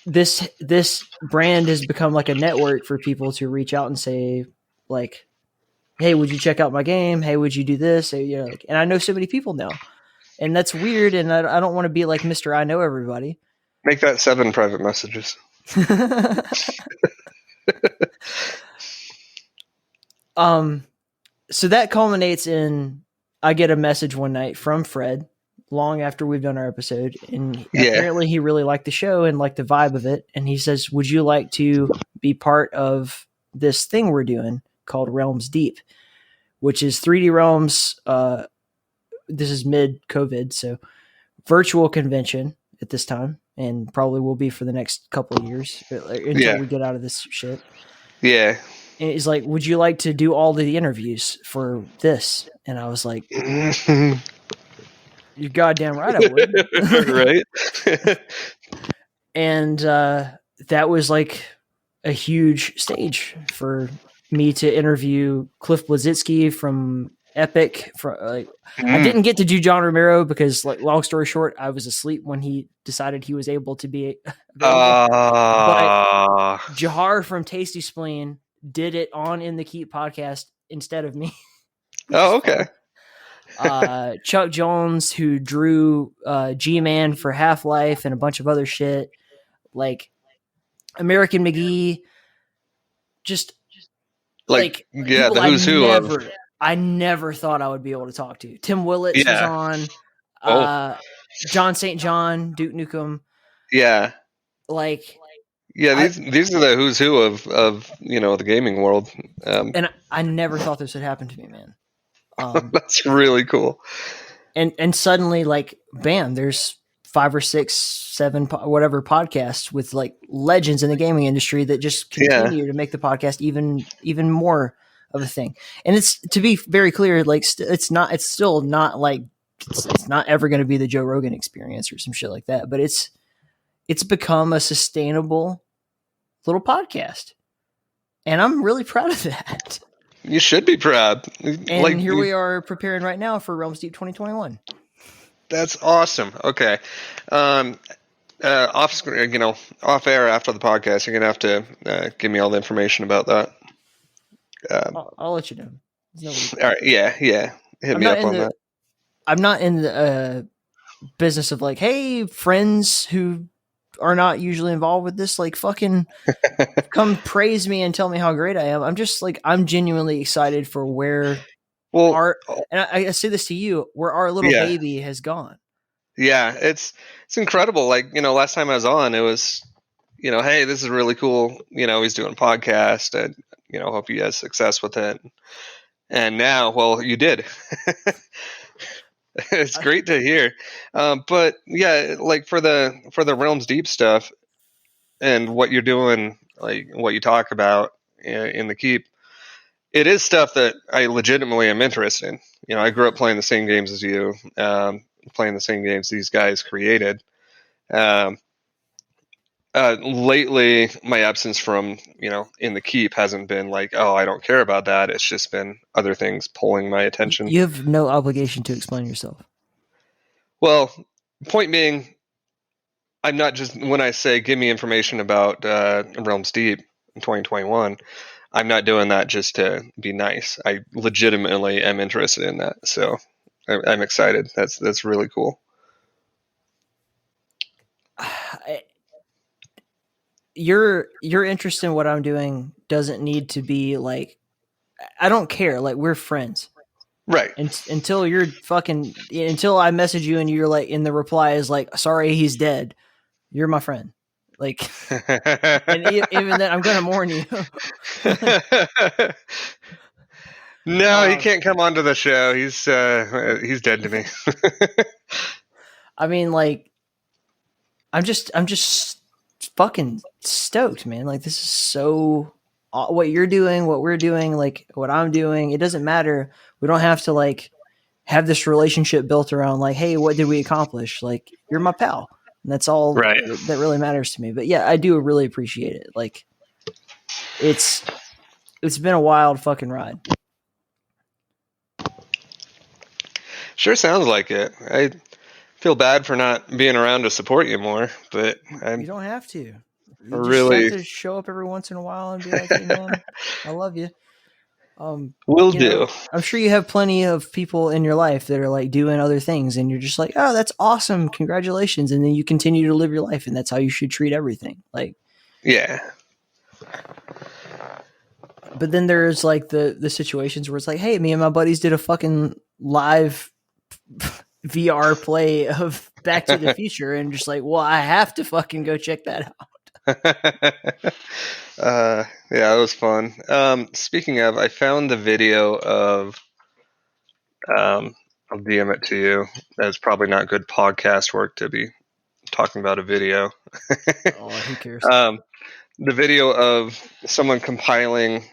this brand has become like a network for people to reach out and say like, hey, would you check out my game? Hey, would you do this? And I know so many people now, and that's weird. And I don't want to be like Mr. I know everybody. Make that 7 private messages. So that culminates in, I get a message one night from Fred long after we've done our episode, and apparently he really liked the show and liked the vibe of it. And he says, would you like to be part of this thing we're doing called Realms Deep, which is 3D Realms. This is mid-COVID, so virtual convention at this time, and probably will be for the next couple of years until we get out of this shit. Yeah. And he's like, would you like to do all the interviews for this? And I was like, you're goddamn right I would. Right. And that was like a huge stage for me to interview Cliff Blazitsky from Epic. I didn't get to do John Romero because, like, long story short, I was asleep when he decided he was able to be but Jahar from Tasty Spleen did it on In the Keep podcast instead of me. Oh, okay. Chuck Jones, who drew G-Man for Half-Life and a bunch of other shit, like American McGee, just like the who's who of. I never thought I would be able to talk to. Tim Willits was on. John St. John, Duke Nukem. Yeah. Like. Yeah, these are the who's who of the gaming world. And I never thought this would happen to me, man. That's really cool. And suddenly, like, bam, there's 5 or 6, 7, whatever podcasts with like legends in the gaming industry that just continue to make the podcast even more of a thing. And it's, to be very clear, like it's not ever going to be the Joe Rogan experience or some shit like that, but it's become a sustainable little podcast. And I'm really proud of that. You should be proud. And here we are preparing right now for Realms Deep 2021. That's awesome. Okay. Off screen, off air after the podcast, you're gonna have to give me all the information about that. I'll let you know. All right, yeah, hit me up on that. I'm not in the business of like, hey, friends who are not usually involved with this, like, fucking come praise me and tell me how great I am. I'm just like, I'm genuinely excited for where and I say this to you, where our little baby has gone. Yeah, it's incredible. Like, last time I was on, it was, hey, this is really cool. He's doing a podcast, and hope he has success with it. And now, well, you did. It's great to hear. But yeah, like for the Realms Deep stuff and what you're doing, like what you talk about in the Keep, it is stuff that I legitimately am interested in. I grew up playing the same games as you, playing the same games these guys created. Lately, my absence from, in the Keep hasn't been like, oh, I don't care about that. It's just been other things pulling my attention. You have no obligation to explain yourself. Well, point being, I'm not just, when I say give me information about Realms Deep in 2021, I'm not doing that just to be nice. I legitimately am interested in that. So I'm excited. That's really cool. Your interest in what I'm doing doesn't need to be like, I don't care. Like, we're friends. Right. Until I message you and you're like, in the reply is like, sorry, he's dead. You're my friend. Like, and even then I'm going to mourn you. No, he can't come onto the show. He's dead to me. I mean, like, I'm just fucking stoked, man. Like, this is so what you're doing, what we're doing, like what I'm doing. It doesn't matter. We don't have to like have this relationship built around like, hey, what did we accomplish? Like, you're my pal. And that's all that really matters to me. But yeah, I do really appreciate it. Like, it's been a wild fucking ride. Sure sounds like it. I feel bad for not being around to support you more, but you don't have to. You really just have to show up every once in a while and be like, hey, man, I love you. Will do. I'm sure you have plenty of people in your life that are like doing other things, and you're just like, oh, that's awesome, congratulations, and then you continue to live your life, and that's how you should treat everything. Like, yeah. But then there's like the situations where it's like, hey, me and my buddies did a fucking live VR play of Back to the Future, and just like, well, I have to fucking go check that out. Yeah, it was fun. Speaking of, I found the video of I'll DM it to you. That's probably not good podcast work to be talking about a video. Oh, who cares? The video of someone compiling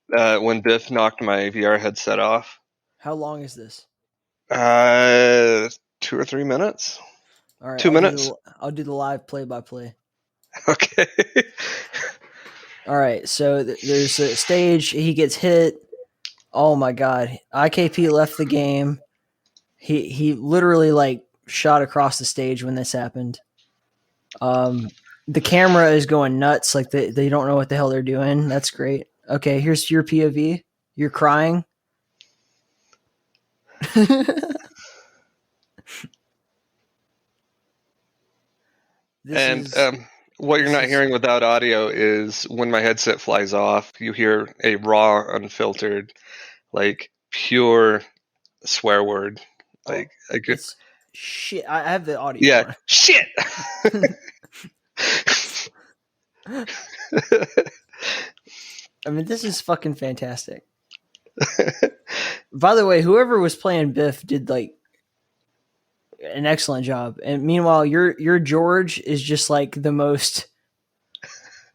when Biff knocked my VR headset off. How long is this? 2 or 3 minutes. All right, 2 minutes. I'll do the live play-by-play. Okay. All right, so there's a stage. He gets hit. Oh my god! IKP left the game. He literally like shot across the stage when this happened. The camera is going nuts. Like they don't know what the hell they're doing. That's great. Okay, here's your POV. You're crying. What you're not hearing without audio is when my headset flies off, you hear a raw, unfiltered, like pure swear word. Like I could shit. I have the audio. Yeah, shit. I mean, this is fucking fantastic. By the way, whoever was playing Biff did like an excellent job. And meanwhile, your George is just like the most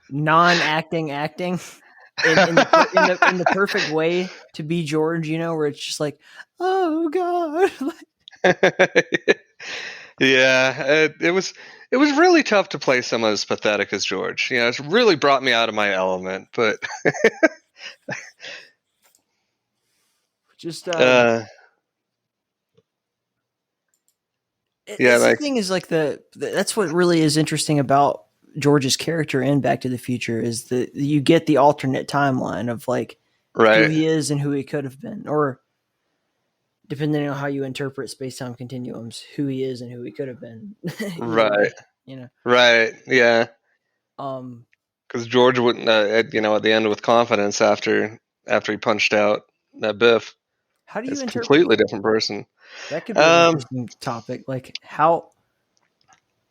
non-acting acting in the perfect way to be George, where it's just like, oh god. Yeah, it was really tough to play someone as pathetic as George. It's really brought me out of my element, but just Yeah, the thing is, like, that's what really is interesting about George's character in Back to the Future is that you get the alternate timeline of like who he is and who he could have been, or depending on how you interpret space-time continuums, who he is and who he could have been. Right. Way, Right. Yeah. Because George wouldn't, at the end with confidence after he punched out Biff. How do you it's a interpret completely different person? That could be an interesting topic. Like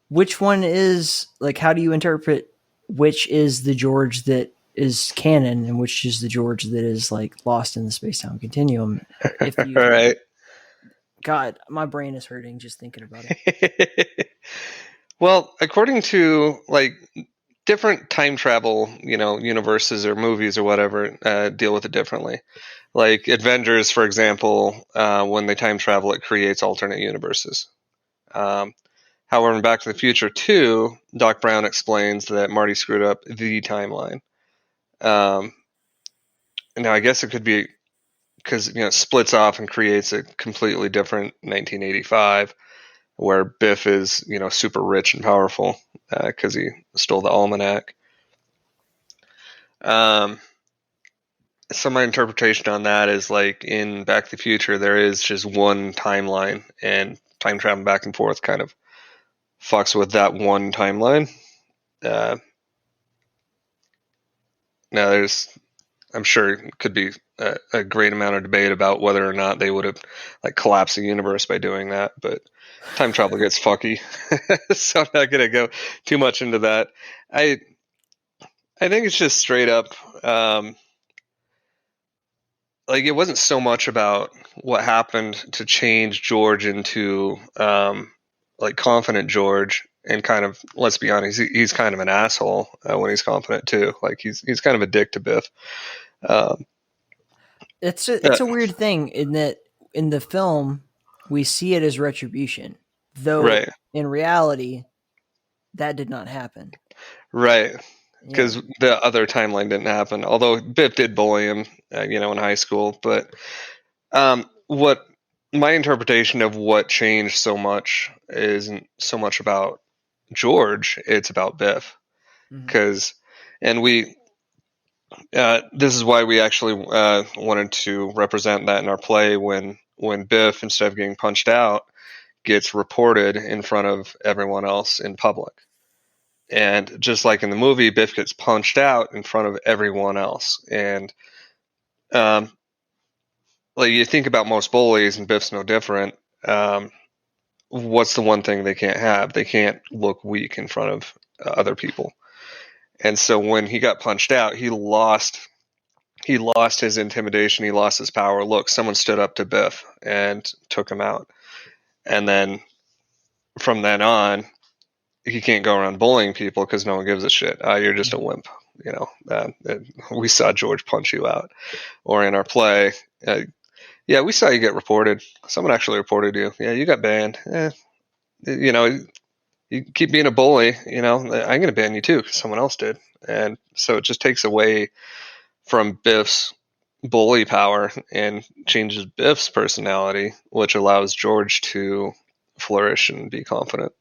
which one is like? How do you interpret which is the George that is canon and which is the George that is like lost in the space-time continuum? If you, right. God, my brain is hurting just thinking about it. Well, according to like different time travel, universes or movies or whatever, deal with it differently. Like Avengers, for example, when they time travel, it creates alternate universes. However, in Back to the Future 2, Doc Brown explains that Marty screwed up the timeline. Now, I guess it could be because it splits off and creates a completely different 1985, where Biff is super rich and powerful because he stole the almanac. So my interpretation on that is like in Back to the Future, there is just one timeline, and time traveling back and forth kind of fucks with that one timeline. Now I'm sure it could be a great amount of debate about whether or not they would have like collapsed the universe by doing that, but time travel gets fucky, so I'm not gonna go too much into that. I think it's just straight up. Like it wasn't so much about what happened to change George into like confident George, and kind of, let's be honest, he's kind of an asshole when he's confident too. Like he's kind of a dick to Biff. It's a weird thing in that in the film we see it as retribution, though in reality that did not happen. Right. Because the other timeline didn't happen. Although Biff did bully him, in high school. But what my interpretation of what changed so much isn't so much about George; it's about Biff. Because, and this is why we actually wanted to represent that in our play when Biff, instead of getting punched out, gets reported in front of everyone else in public. And just like in the movie, Biff gets punched out in front of everyone else. And like you think about most bullies, and Biff's no different. What's the one thing they can't have? They can't look weak in front of other people. And so when he got punched out, he lost his intimidation. He lost his power. Look, someone stood up to Biff and took him out. And then from then on, he can't go around bullying people because no one gives a shit. You're just a wimp, we saw George punch you out. Or in our play, we saw you get reported. Someone actually reported you. Yeah, you got banned. You keep being a bully, I'm going to ban you too because someone else did. And so it just takes away from Biff's bully power and changes Biff's personality, which allows George to flourish and be confident.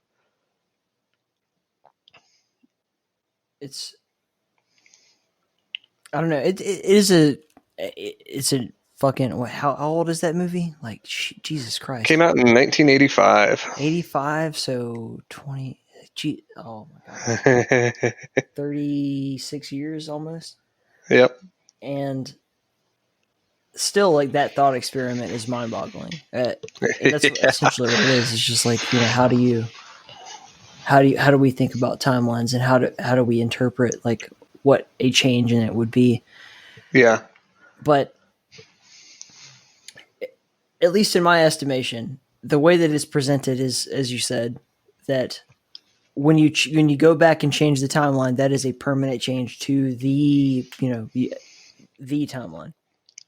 I don't know. It's a fucking, how old is that movie? Like, Jesus Christ. Came out in 1985. 85, so 20, oh my God. 36 years almost. Yep. And still, like, that thought experiment is mind-boggling. That's essentially what it is. It's just like, how do we think about timelines, and how do we interpret like what a change in it would be? Yeah. But at least in my estimation, the way that it's presented is, as you said, that when you go back and change the timeline, that is a permanent change to the timeline.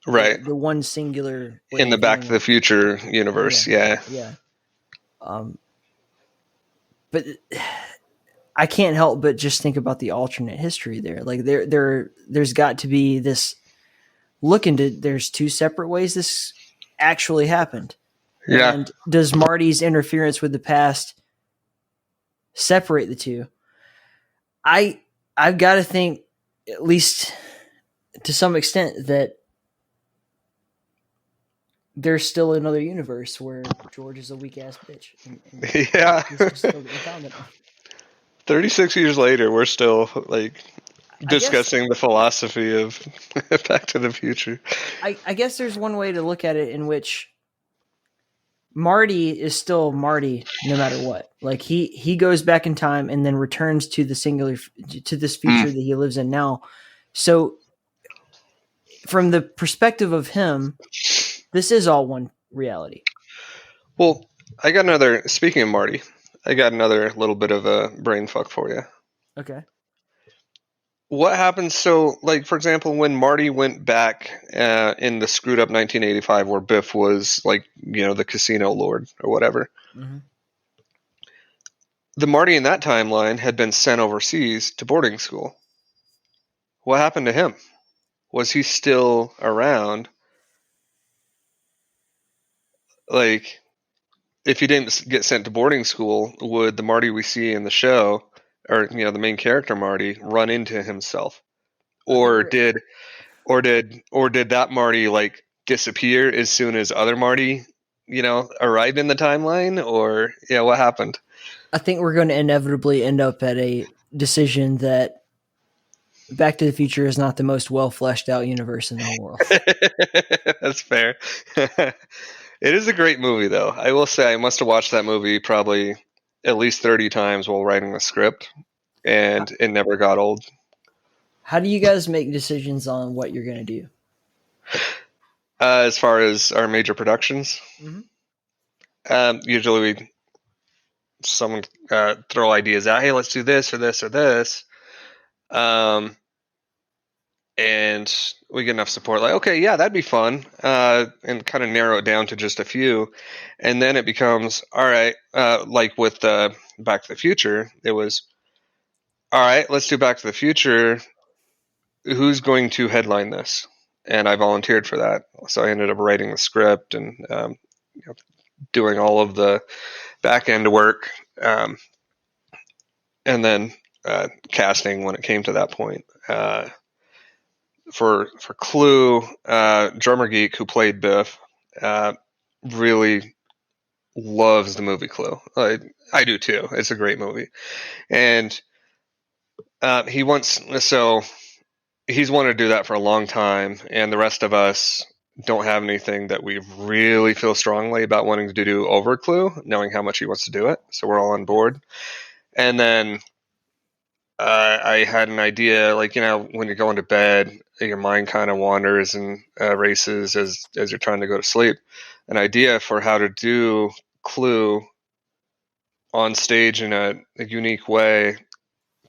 Right. The one singular in the Back to the Future universe. Yeah. But I can't help but just think about the alternate history there. Like there's got to be this look into. There's two separate ways this actually happened. Yeah. And does Marty's interference with the past separate the two? I've got to think, at least to some extent, that there's still another universe where George is a weak ass bitch. And Yeah. he's just still getting found 36 years later, we're still like I guess- discussing the philosophy of Back to the Future. I guess there's one way to look at it in which Marty is still Marty no matter what. Like he goes back in time and then returns to the to this future that he lives in now. So from the perspective of him, this is all one reality. Well, speaking of Marty, I got another little bit of a brain fuck for you. Okay. What happens? So, like, for example, when Marty went back in the screwed up 1985, where Biff was like, the casino lord or whatever, the Marty in that timeline had been sent overseas to boarding school. What happened to him? Was he still around? Like, if he didn't get sent to boarding school, would the Marty we see in the show, or the main character Marty, run into himself, or did that Marty like disappear as soon as other Marty, arrived in the timeline, or what happened? I think we're going to inevitably end up at a decision that Back to the Future is not the most well fleshed out universe in the whole world. That's fair. It is a great movie, though. I will say I must have watched that movie probably at least 30 times while writing the script, and it never got old. How do you guys make decisions on what you're going to do? As far as our major productions, usually someone throw ideas out. Hey, let's do this or this or this. And we get enough support, like, okay, yeah, that'd be fun, and kind of narrow it down to just a few. And then it becomes, all right, like with Back to the Future, it was, all right, let's do Back to the Future. Who's going to headline this? And I volunteered for that. So I ended up writing the script and doing all of the back end work, and then casting when it came to that point. For Clue, Drummer Geek, who played Biff, really loves the movie Clue. I do too. It's a great movie, and he's wanted to do that for a long time, and the rest of us don't have anything that we really feel strongly about wanting to do over Clue, knowing how much he wants to do it. So we're all on board. And then I had an idea, like, when you're going to bed, your mind kind of wanders and races as you're trying to go to sleep. An idea for how to do Clue on stage in a unique way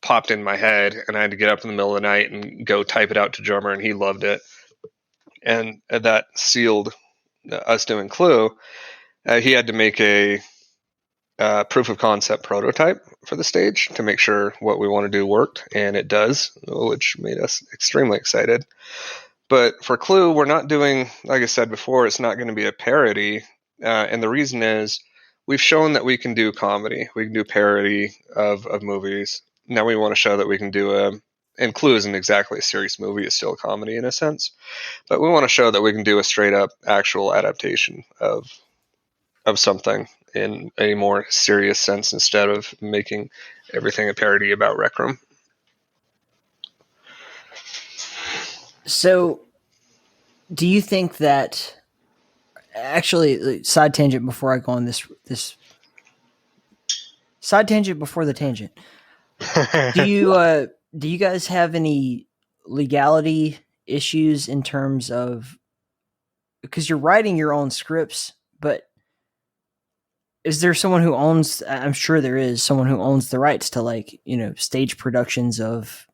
popped in my head, and I had to get up in the middle of the night and go type it out to Drummer, and he loved it. And that sealed us doing Clue. He had to make a proof of concept prototype for the stage to make sure what we want to do worked, and it does, which made us extremely excited. But for Clue, we're not doing, like I said before, it's not going to be a parody, and the reason is we've shown that we can do comedy, we can do parody of movies. Now we want to show that we can do and Clue isn't exactly a serious movie, it's still a comedy in a sense, but we want to show that we can do a straight up actual adaptation of something in a more serious sense instead of making everything a parody about Rec Room. So, do you think that, actually, side tangent before I go on this side tangent before the tangent. Do you guys have any legality issues in terms of, because you're writing your own scripts, but is there someone who owns, I'm sure there is someone who owns the rights to, like, stage productions of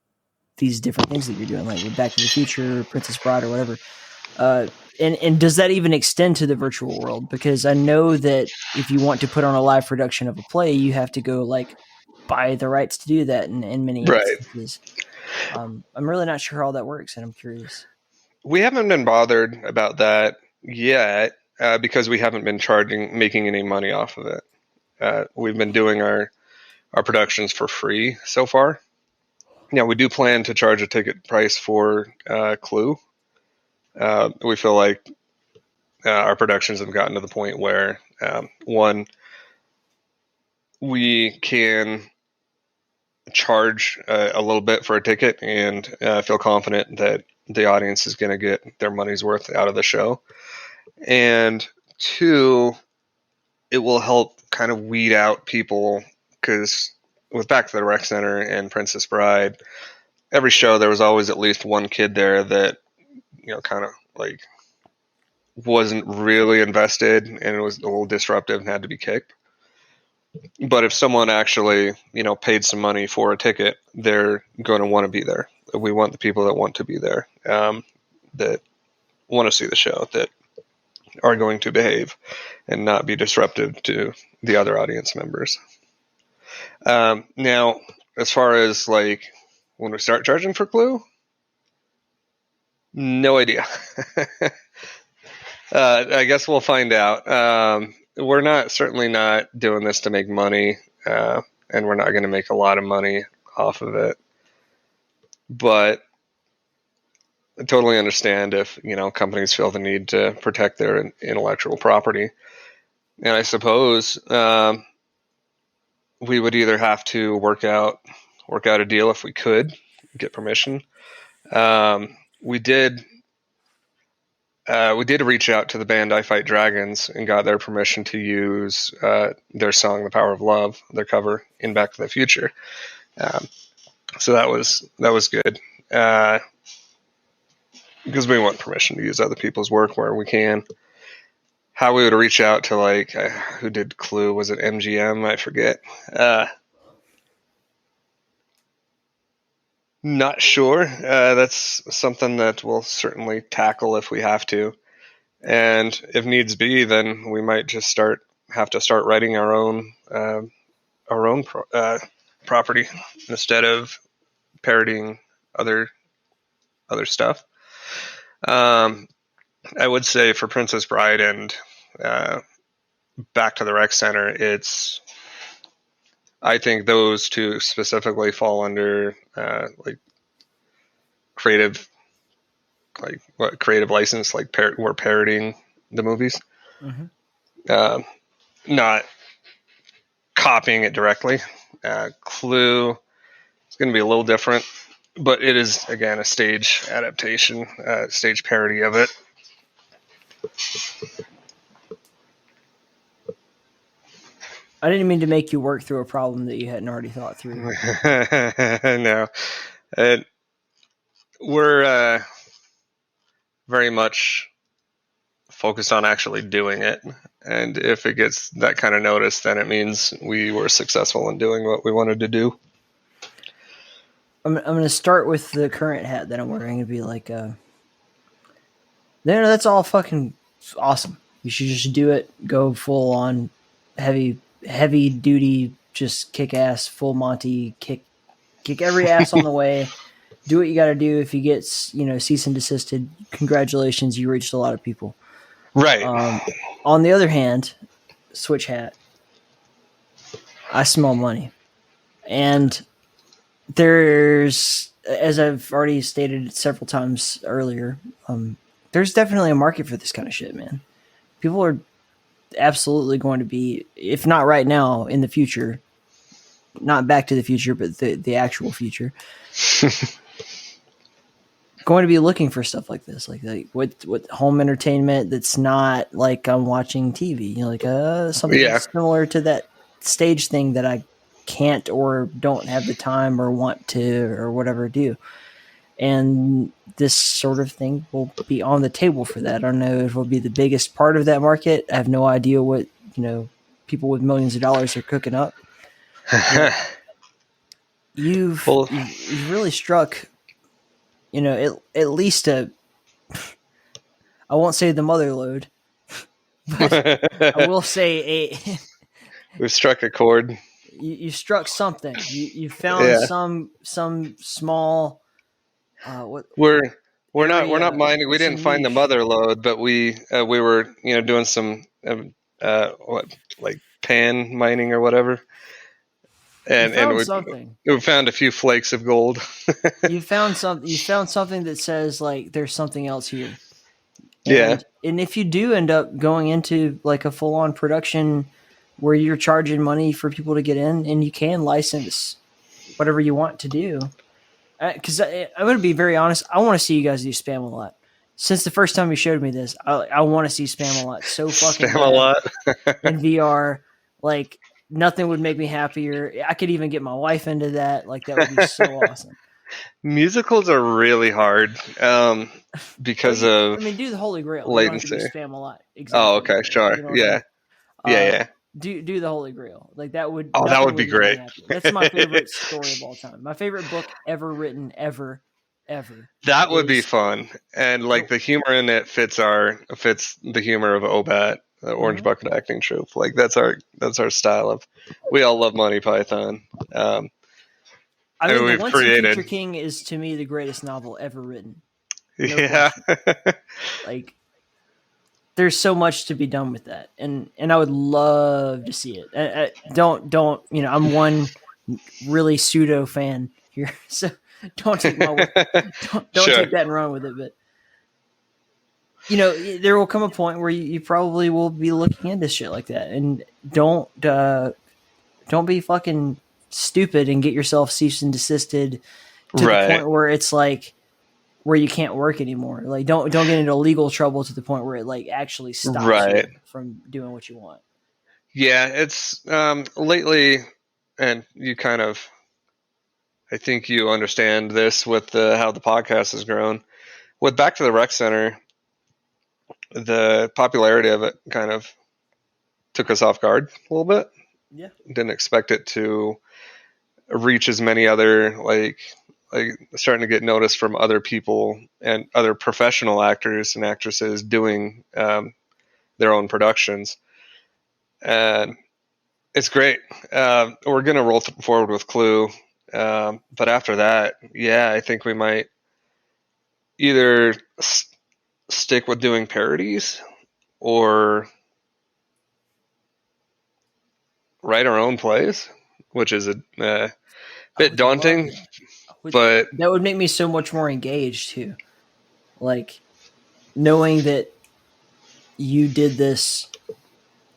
these different things that you're doing, like with Back to the Future, Princess Bride, or whatever. And does that even extend to the virtual world? Because I know that if you want to put on a live production of a play, you have to go like buy the rights to do that in many instances. I'm really not sure how all that works, and I'm curious. We haven't been bothered about that yet. because we haven't been making any money off of it. We've been doing our productions for free so far. Now, we do plan to charge a ticket price for Clue. We feel like our productions have gotten to the point where, one, we can charge a little bit for a ticket and feel confident that the audience is going to get their money's worth out of the show. And two, it will help kind of weed out people, because with Back to the Rec Center and Princess Bride, every show there was always at least one kid there that, kind of like wasn't really invested and it was a little disruptive and had to be kicked. But if someone actually, paid some money for a ticket, they're going to want to be there. We want the people that want to be there, that want to see the show, that are going to behave and not be disruptive to the other audience members. Now, as far as like when we start charging for Clue, no idea. I guess we'll find out. We're certainly not doing this to make money, and we're not going to make a lot of money off of it. But I totally understand if, companies feel the need to protect their intellectual property. And I suppose we would either have to work out a deal if we could get permission. We did reach out to the band I Fight Dragons and got their permission to use their song "The Power of Love," their cover in Back to the Future. So that was good, because we want permission to use other people's work where we can. How we would reach out to who did Clue? Was it MGM? I forget. Not sure. That's something that we'll certainly tackle if we have to. And if needs be, then we might just have to start writing our own property instead of parodying other stuff. I would say for Princess Bride and Back to the Rec Center, I think those two specifically fall under creative license, we're parodying the movies, not copying it directly. Clue is going to be a little different, but it is, again, a stage adaptation, stage parody of it. I didn't mean to make you work through a problem that you hadn't already thought through. No. We're very much focused on actually doing it. And if it gets that kind of notice, then it means we were successful in doing what we wanted to do. I'm going to start with the current hat that I'm wearing and be like, that's all fucking awesome. You should just do it. Go full on heavy duty, just kick ass, full Monty, kick every ass on the way. Do what you got to do. If you get, cease and desisted, congratulations, you reached a lot of people. Right. On the other hand, switch hat. I smell money. And there's, as I've already stated several times earlier, there's definitely a market for this kind of shit, man. People are absolutely going to be, if not right now, in the future, not Back to the Future, but the actual future, going to be looking for stuff like this, like with home entertainment that's not like I'm watching TV, something similar to that stage thing that I can't or don't have the time or want to or whatever do. And this sort of thing will be on the table for that. I don't know if it will be the biggest part of that market. I have no idea what, people with millions of dollars are cooking up. You've really struck, at least I won't say the mother lode, but I will say we've struck a chord. You struck something. You found some small. We're not mining. We it's a didn't find the niche. mother lode, but we were doing some like pan mining or whatever, You found we something. found a few flakes of gold. You found something. You found something that says like there's something else here. Yeah. And if you do end up going into like a full on production where you're charging money for people to get in, and you can license whatever you want to do. Because I'm going to be very honest, I want to see you guys do spam a lot. Since the first time you showed me this, I want to see spam a lot so fucking Spam bad a lot. in VR. Like nothing would make me happier. I could even get my wife into that. Like that would be so awesome. Musicals are really hard because of do the Holy Grail. latency. You don't have to do spam a lot. Exactly. Oh, okay, sure. You know what I Yeah. mean? Yeah. Do the Holy Grail. Like that would. Oh, that nothing would be make me great. happy. That's my favorite story of all time. My favorite book ever written, ever. That would be fun, and like the humor in it fits the humor of OBAT, the Orange Bucket Acting Troupe. Like that's our style of. We all love Monty Python. I mean, we've The Once and created. Future King is to me the greatest novel ever written. No Yeah. Like, there's so much to be done with that, and I would love to see it. Don't I'm one really pseudo fan here, so don't take my word. Don't Sure. take that and run with it. But there will come a point where you probably will be looking into shit like that, and don't be fucking stupid and get yourself cease and desisted to the point where it's like where you can't work anymore. Like don't get into legal trouble to the point where it like actually stops you from doing what you want. Yeah, it's lately, and you kind of, I think you understand this with how the podcast has grown. With Back to the Rec Center, the popularity of it kind of took us off guard a little bit. Yeah. Didn't expect it to reach as many other like starting to get noticed from other people and other professional actors and actresses doing their own productions. And it's great. We're going to roll forward with Clue. But after that, yeah, I think we might either stick with doing parodies or write our own plays, which is a bit daunting. But that would make me so much more engaged too. Like knowing that you did this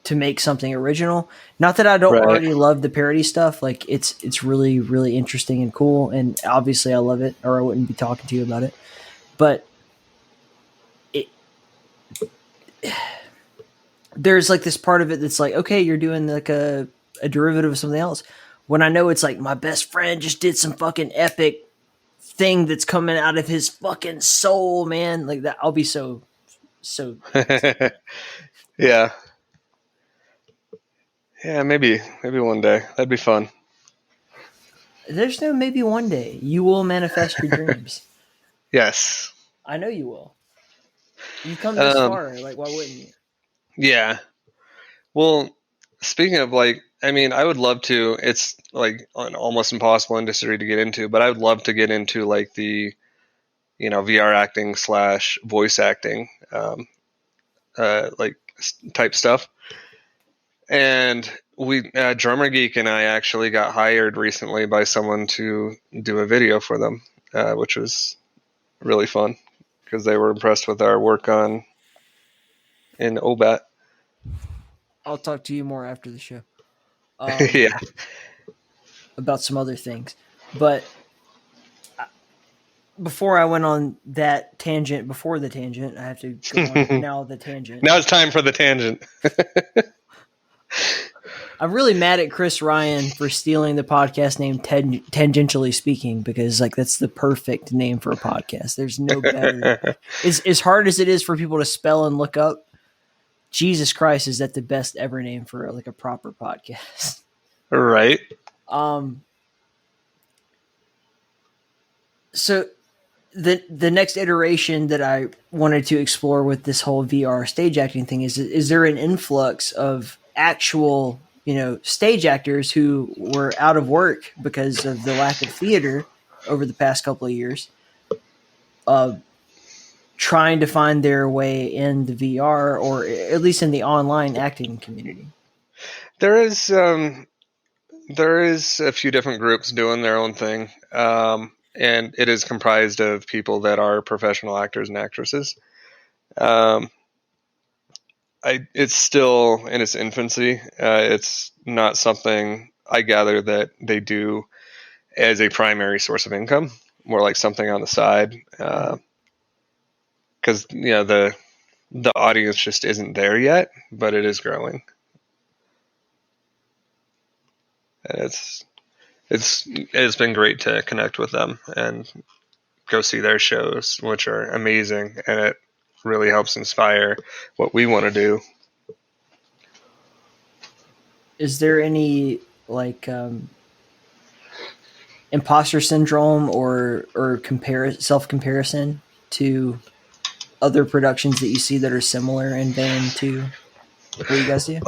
to make something original. Not that I don't already love the parody stuff. Like it's really, really interesting and cool. And obviously I love it or I wouldn't be talking to you about it. But there's like this part of it that's like, okay, you're doing like a derivative of something else. When I know it's like my best friend just did some fucking epic thing that's coming out of his fucking soul, man. Like that, I'll be so. Yeah. Yeah, maybe one day. That'd be fun. There's no maybe one day. You will manifest your dreams. Yes. I know you will. You've come this far. Like, why wouldn't you? Yeah. Well, speaking of like, I mean, I would love to. It's like an almost impossible industry to get into, but I would love to get into like the, VR acting / voice acting, like type stuff. And Drummer Geek and I actually got hired recently by someone to do a video for them, which was really fun because they were impressed with our work in OBAT. I'll talk to you more after the show. Yeah. About some other things. But before I went on that tangent, before the tangent, I have to go on now the tangent. Now it's time for the tangent. I'm really mad at Chris Ryan for stealing the podcast name Tangentially Speaking, because like that's the perfect name for a podcast. There's no better. As hard as it is for people to spell and look up, Jesus Christ, is that the best ever name for like a proper podcast? Right. So the next iteration that I wanted to explore with this whole VR stage acting thing is there an influx of actual, stage actors who were out of work because of the lack of theater over the past couple of years, trying to find their way in the VR or at least in the online acting community? There is a few different groups doing their own thing, and it is comprised of people that are professional actors and actresses. It's still in its infancy. It's not something I gather that they do as a primary source of income, more like something on the side. Because the audience just isn't there yet, but it is growing, and it's been great to connect with them and go see their shows, which are amazing, and it really helps inspire what we want to do. Is there any like imposter syndrome or self comparison to other productions that you see that are similar in vein to what you guys do?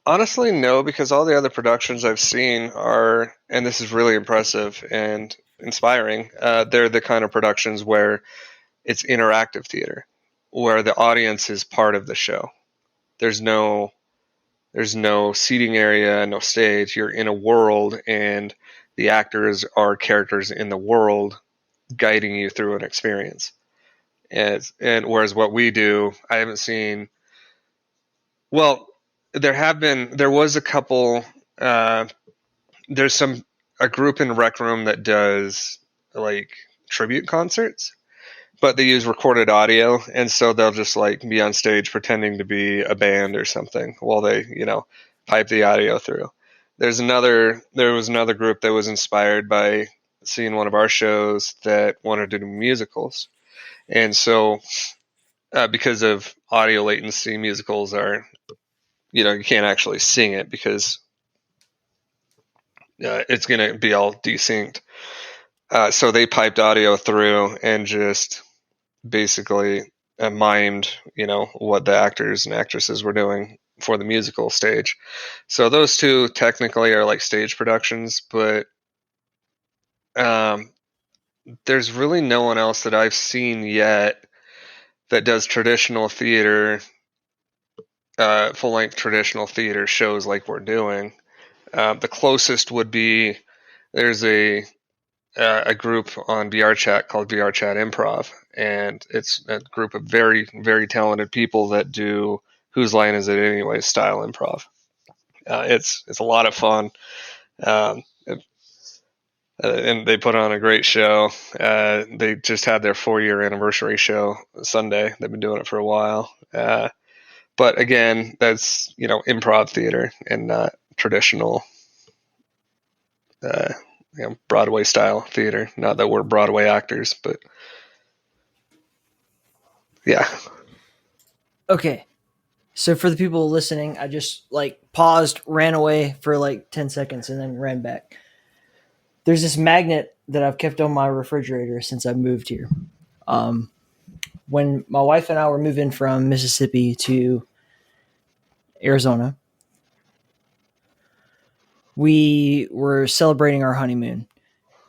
Honestly, no, because all the other productions I've seen are, and this is really impressive and inspiring, they're the kind of productions where it's interactive theater, where the audience is part of the show. There's no seating area, no stage. You're in a world, and the actors are characters in the world guiding you through an experience. And whereas what we do, I haven't seen. Well, there was a couple. There's a group in Rec Room that does like tribute concerts, but they use recorded audio, and so they'll just like be on stage pretending to be a band or something while they pipe the audio through. There was another group that was inspired by seeing one of our shows that wanted to do musicals. And so, because of audio latency, musicals are, you can't actually sing it because it's going to be all desynced. So they piped audio through and just basically mimed, what the actors and actresses were doing for the musical stage. So those two technically are like stage productions, but there's really no one else that I've seen yet that does traditional theater, full-length traditional theater shows like we're doing. The closest would be there's a group on VR Chat called VR Chat Improv, and it's a group of very, very talented people that do Whose Line Is It Anyway style improv. It's a lot of fun. And they put on a great show. They just had their 4-year anniversary show Sunday. They've been doing it for a while. But again, that's, improv theater and not traditional, Broadway style theater. Not that we're Broadway actors, but yeah. Okay. So for the people listening, I just paused, ran away for 10 seconds and then ran back. There's this magnet that I've kept on my refrigerator since I moved here. When my wife and I were moving from Mississippi to Arizona, we were celebrating our honeymoon,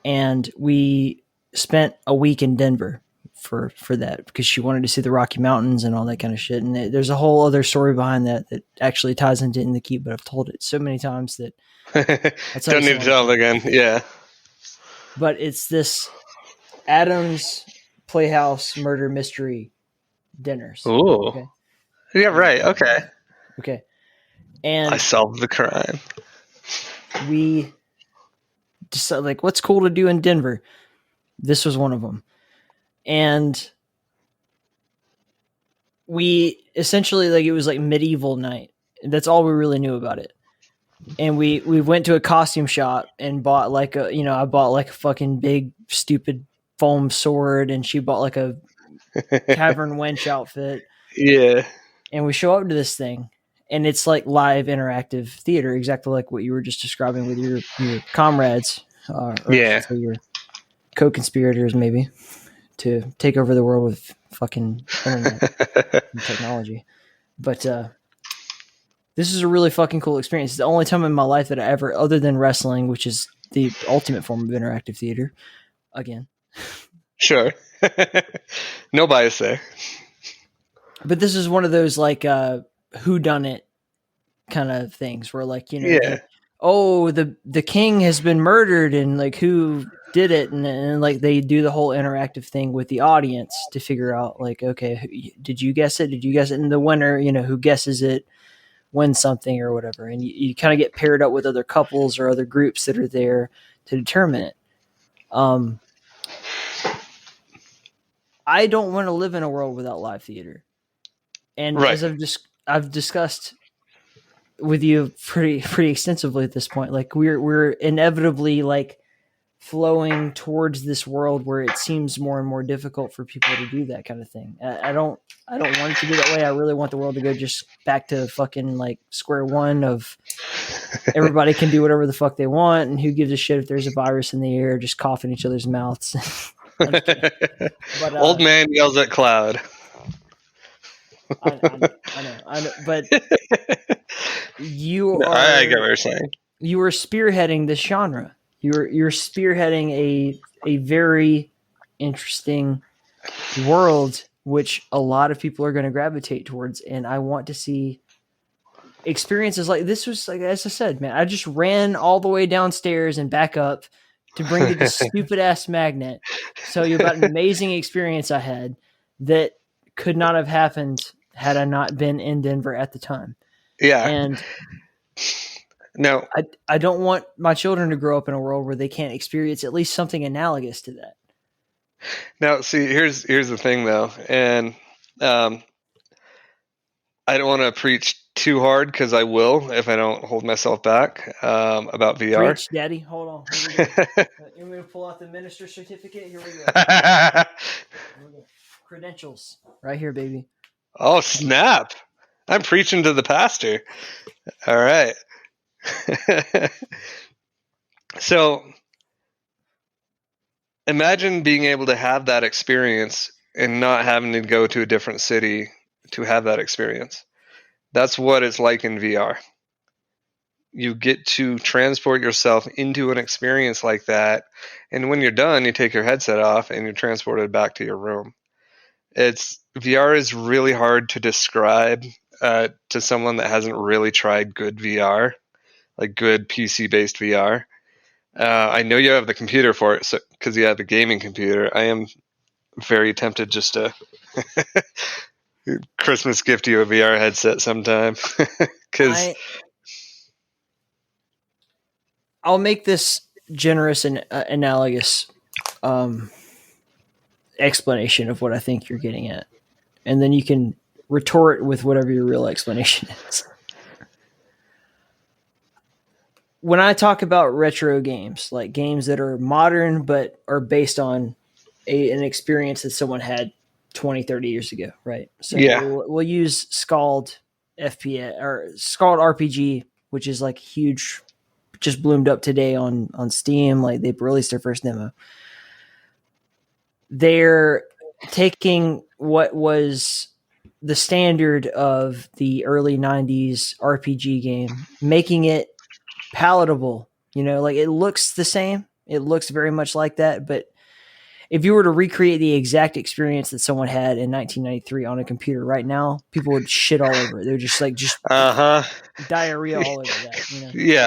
and we spent a week in Denver for that because she wanted to see the Rocky Mountains and all that kind of shit. And there's a whole other story behind that actually ties into In the Keep, but I've told it so many times that don't need to tell it again. Yeah. But it's this Adams Playhouse murder mystery dinners. Ooh. Okay? Yeah, right. Okay. And I solved the crime. We decided, what's cool to do in Denver? This was one of them. And we essentially, it was medieval night. That's all we really knew about it. And we went to a costume shop and bought I bought a fucking big stupid foam sword, and she bought a tavern wench outfit. Yeah. And we show up to this thing, and it's live interactive theater, exactly like what you were just describing with your comrades, or your co-conspirators, maybe, to take over the world with fucking internet and technology. But this is a really fucking cool experience. It's the only time in my life that I ever, other than wrestling, which is the ultimate form of interactive theater, again, Sure. No bias there. But this is one of those like whodunit kind of things where like, you know, Yeah. the king has been murdered and like who did it, and like they do the whole interactive thing with the audience to figure out like, okay, did you guess it? And the winner, you know, who guesses it wins something or whatever. And you kind of get paired up with other couples or other groups that are there to determine it. I don't want to live in a world without live theater. And Right. as I've discussed with you pretty extensively at this point, like we're inevitably like flowing towards this world where it seems more and more difficult for people to do that kind of thing. I don't want it to be that way. I really want the world to go just back to fucking like square one of everybody can do whatever the fuck they want, and who gives a shit if there's a virus in the air, just cough in each other's mouths. But, Old man yells at cloud. I know, but you are. I get what you're saying. You are spearheading this genre. You're spearheading a very interesting world, which a lot of people are going to gravitate towards, and I want to see experiences like this. Was like, as I said, man, I just ran all the way downstairs and back up to bring you this stupid ass magnet. So you about an amazing experience I had that could not have happened had I not been in Denver at the time. Yeah. And no, I don't want my children to grow up in a world where they can't experience at least something analogous to that. now see, here's the thing though, and I don't want to preach too hard because I will if I don't hold myself back about VR. Preach, Daddy. Hold on. Here we go. You want me to pull out the minister certificate? Here we go. Here we go. Credentials. Right here, baby. Oh, snap. I'm preaching to the pastor. All right. So imagine being able to have that experience and not having to go to a different city to have that experience. That's what it's like in VR. You get to transport yourself into an experience like that, and when you're done, you take your headset off and you're transported back to your room. VR is really hard to describe to someone that hasn't really tried good VR, like good PC-based VR. I know you have the computer for it, so because you have a gaming computer. I am very tempted just to Christmas gift you a VR headset sometime. Because I'll make this generous and analogous explanation of what I think you're getting at, and then you can retort with whatever your real explanation is. When I talk about retro games, like games that are modern but are based on an experience that someone had 20, 30 years ago, right? So yeah, we'll use Scald FPS or Scald RPG, which is like huge, just bloomed up today on Steam. Like they released their first demo. They're taking what was the standard of the early 90s RPG game, making it palatable. You know, like it looks the same. It looks very much like that. But if you were to recreate the exact experience that someone had in 1993 on a computer right now, people would shit all over it. They're just diarrhea all over that. You know? Yeah.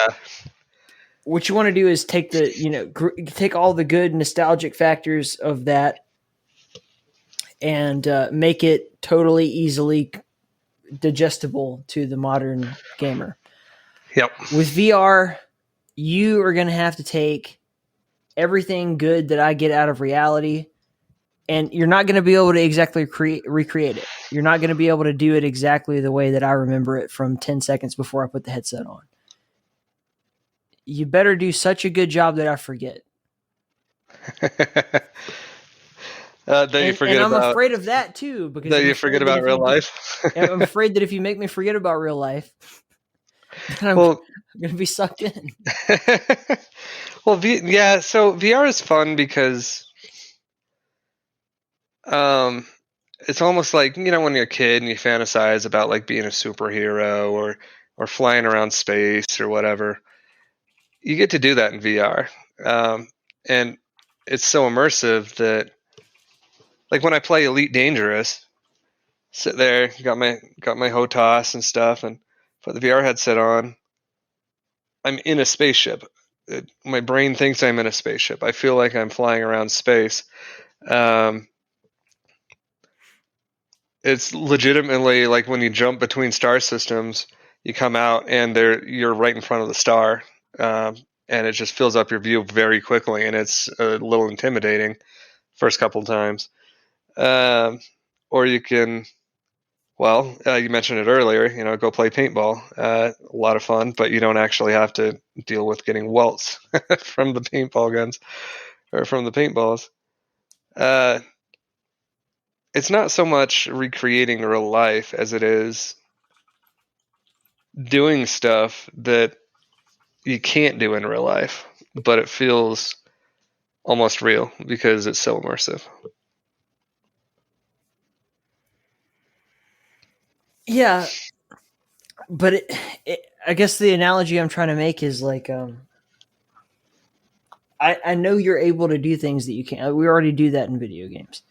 What you want to do is take take all the good nostalgic factors of that and make it totally easily digestible to the modern gamer. Yep. With VR, you are going to have to take everything good that I get out of reality, and you're not going to be able to exactly recreate it. You're not going to be able to do it exactly the way that I remember it from 10 seconds before I put the headset on. You better do such a good job that I forget. I'm afraid of that too, because that you forget about real life. I'm afraid that if you make me forget about real life, then I'm going to be sucked in. Well, so VR is fun because it's almost like, you know, when you're a kid and you fantasize about like being a superhero or flying around space or whatever. You get to do that in VR. And it's so immersive that like when I play Elite Dangerous, sit there, got my HOTAS and stuff, and put the VR headset on. I'm in a spaceship. My brain thinks I'm in a spaceship. I feel like I'm flying around space. It's legitimately like when you jump between star systems, you come out and you're right in front of the star, and it just fills up your view very quickly, and it's a little intimidating first couple times. Or you can, well, you mentioned it earlier, go play paintball. A lot of fun, but you don't actually have to deal with getting welts from the paintball guns or from the paintballs. It's not so much recreating real life as it is doing stuff that you can't do in real life, but it feels almost real because it's so immersive. Yeah, but I guess the analogy I'm trying to make is like, I know you're able to do things that you can't. We already do that in video games.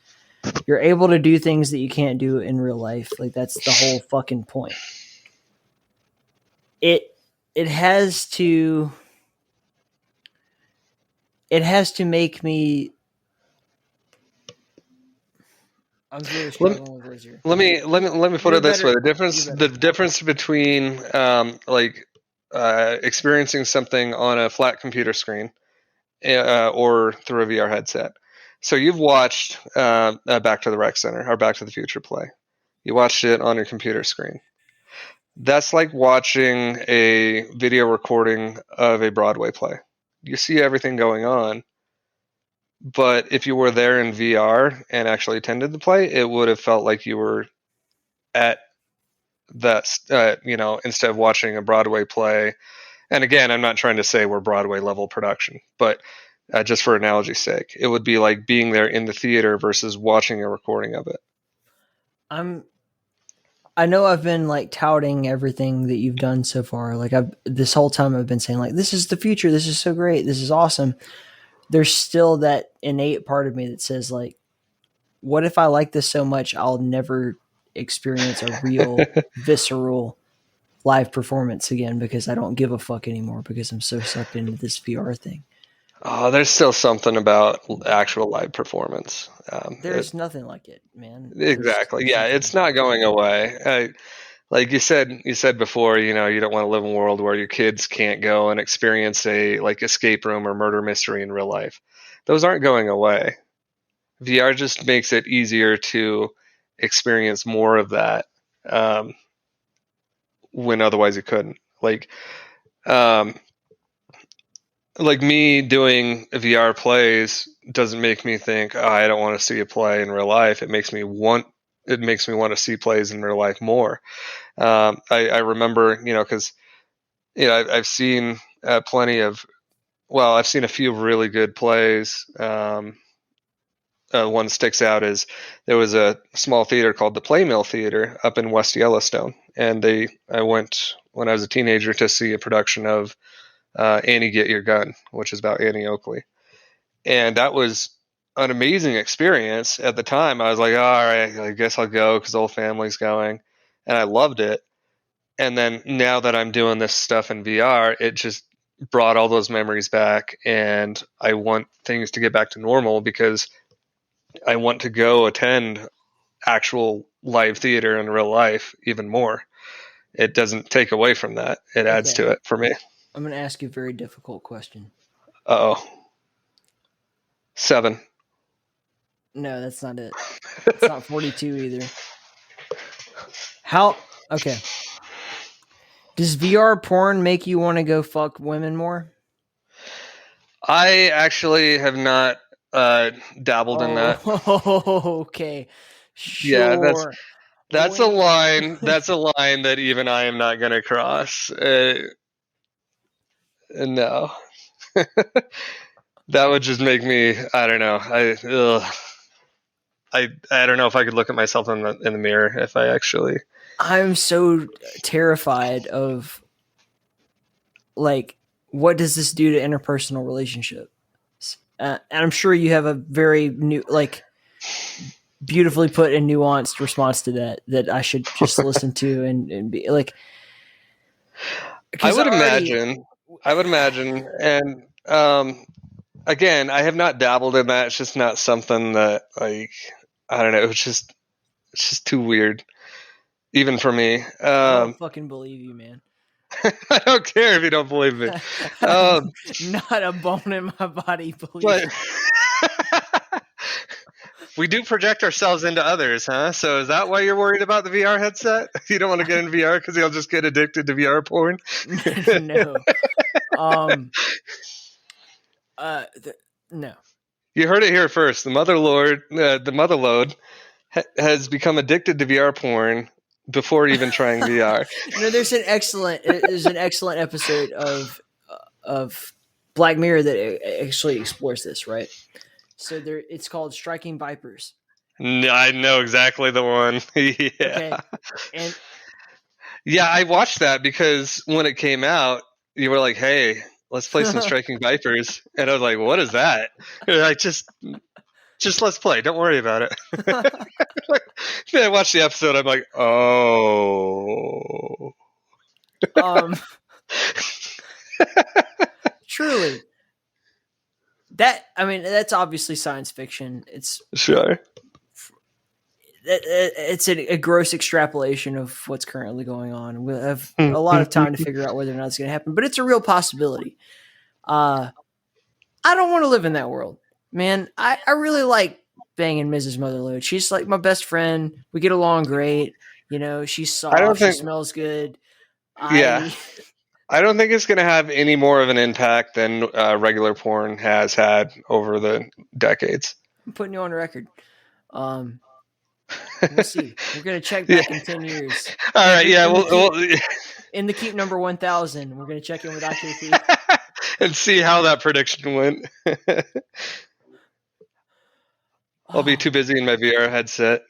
You're able to do things that you can't do in real life. Like that's the whole fucking point. It has to make me. I'm really struggling with words here. Let me put it this way: the difference between experiencing something on a flat computer screen or through a VR headset. So you've watched Back to the Rec Center or Back to the Future play. You watched it on your computer screen. That's like watching a video recording of a Broadway play. You see everything going on, but if you were there in VR and actually attended the play, it would have felt like you were at that, instead of watching a Broadway play. And again, I'm not trying to say we're Broadway level production, but just for analogy's sake, it would be like being there in the theater versus watching a recording of it. I know I've been like touting everything that you've done so far. Like this whole time I've been saying like, this is the future. This is so great. This is awesome. There's still that innate part of me that says like, what if I like this so much, I'll never experience a real visceral live performance again because I don't give a fuck anymore because I'm so sucked into this VR thing. Oh, there's still something about actual live performance. There's nothing like it, man. Exactly. Yeah, it's not going away. Like you said before, you don't want to live in a world where your kids can't go and experience a like escape room or murder mystery in real life. Those aren't going away. VR just makes it easier to experience more of that when otherwise you couldn't. Like me doing VR plays doesn't make me think, oh, I don't want to see a play in real life. It makes me want to see plays in real life more. I remember, because I've seen plenty of. Well, I've seen a few really good plays. One sticks out is there was a small theater called the Playmill Theater up in West Yellowstone, and I went when I was a teenager to see a production of Annie Get Your Gun, which is about Annie Oakley. And that was an amazing experience. At the time, I was like, all right, I guess I'll go because the whole family's going. And I loved it. And then now that I'm doing this stuff in VR, it just brought all those memories back. And I want things to get back to normal because I want to go attend actual live theater in real life even more. It doesn't take away from that. It adds to it for me. I'm going to ask you a very difficult question. 7. No, that's not it. It's not 42 either. Okay. Does VR porn make you want to go fuck women more? I actually have not dabbled in that. Okay. Sure. Yeah, that's a line. That's a line that even I am not going to cross. No. That would just make me. I don't know. I don't know if I could look at myself in the mirror if I actually. I'm so terrified of like what does this do to interpersonal relationships? And I'm sure you have a very new like beautifully put and nuanced response to that I should just listen to and be like. I would imagine, and again, I have not dabbled in that. It's just not something that, like, I don't know. It's just too weird, even for me. I don't fucking believe you, man. I don't care if you don't believe me. Not a bone in my body believes. We do project ourselves into others, huh? So is that why you're worried about the VR headset? You don't want to get in VR because you'll just get addicted to VR porn? No. No. You heard it here first. The Motherlode has become addicted to VR porn before even trying VR. There's an excellent episode of Black Mirror that actually explores this, right? So it's called Striking Vipers. I know exactly the one. Yeah. Okay. Yeah, I watched that because when it came out, you were like, "Hey, let's play some Striking Vipers," and I was like, "What is that?" And I just let's play. Don't worry about it. Then I watched the episode. I'm like, oh. Truly. That's obviously science fiction. It's sure. It's a gross extrapolation of what's currently going on. We'll have a lot of time to figure out whether or not it's going to happen, but it's a real possibility. I don't want to live in that world, man. I really like banging Mrs. Motherlode. She's like my best friend. We get along great. She's soft. She smells good. Yeah. I don't think it's going to have any more of an impact than regular porn has had over the decades. I'm putting you on record. We'll see. We're going to check back in 10 years. All right. Yeah. In the Keep number 1000, we're going to check in with IKP. And see how that prediction went. I'll be too busy in my VR headset.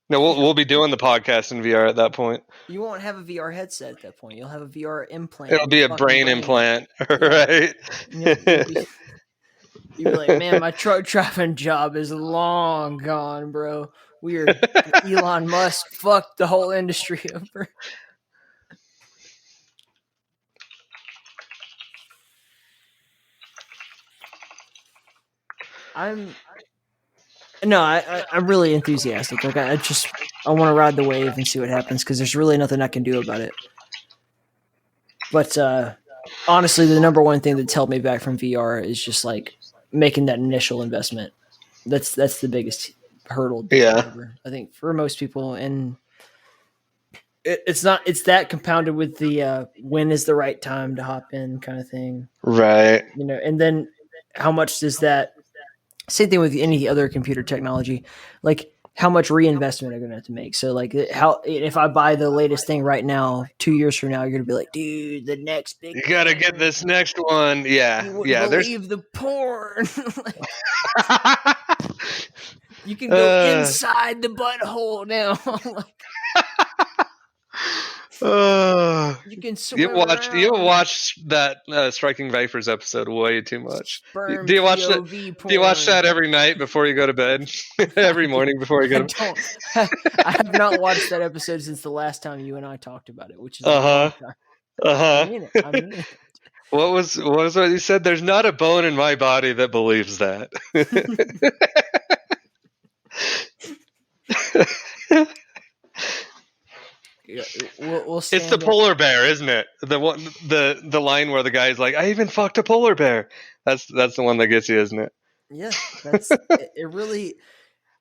No, we'll be doing the podcast in VR at that point. You won't have a VR headset at that point. You'll have a VR implant. It'll be a brain implant, right? You'll be like, man, my truck driving job is long gone, bro. Elon Musk fucked the whole industry over. I'm really enthusiastic. Like I want to ride the wave and see what happens because there's really nothing I can do about it. But honestly, the number one thing that's held me back from VR is just like making that initial investment. That's the biggest hurdle. Yeah, I think for most people, and it's that compounded with the when is the right time to hop in kind of thing. Right. And then how much does that? Same thing with any other computer technology, like how much reinvestment are going to have to make. So like how, if I buy the latest thing right now, 2 years from now, you're going to be like, dude, the next big, you got to get this next one. Yeah. You yeah. Believe the porn. You can go inside the butthole now. You can swim you watch that Striking Vipers episode way too much. Sperm do you watch that? POV porn. Do you watch that every night before you go to bed? Every morning before you go to bed? I have not watched that episode since the last time you and I talked about it, which is I mean it. What was what you said? There's not a bone in my body that believes that. We'll it's the polar bear, isn't it? The line where the guy's like, "I even fucked a polar bear." That's the one that gets you, isn't it? Yeah, that's it. Really.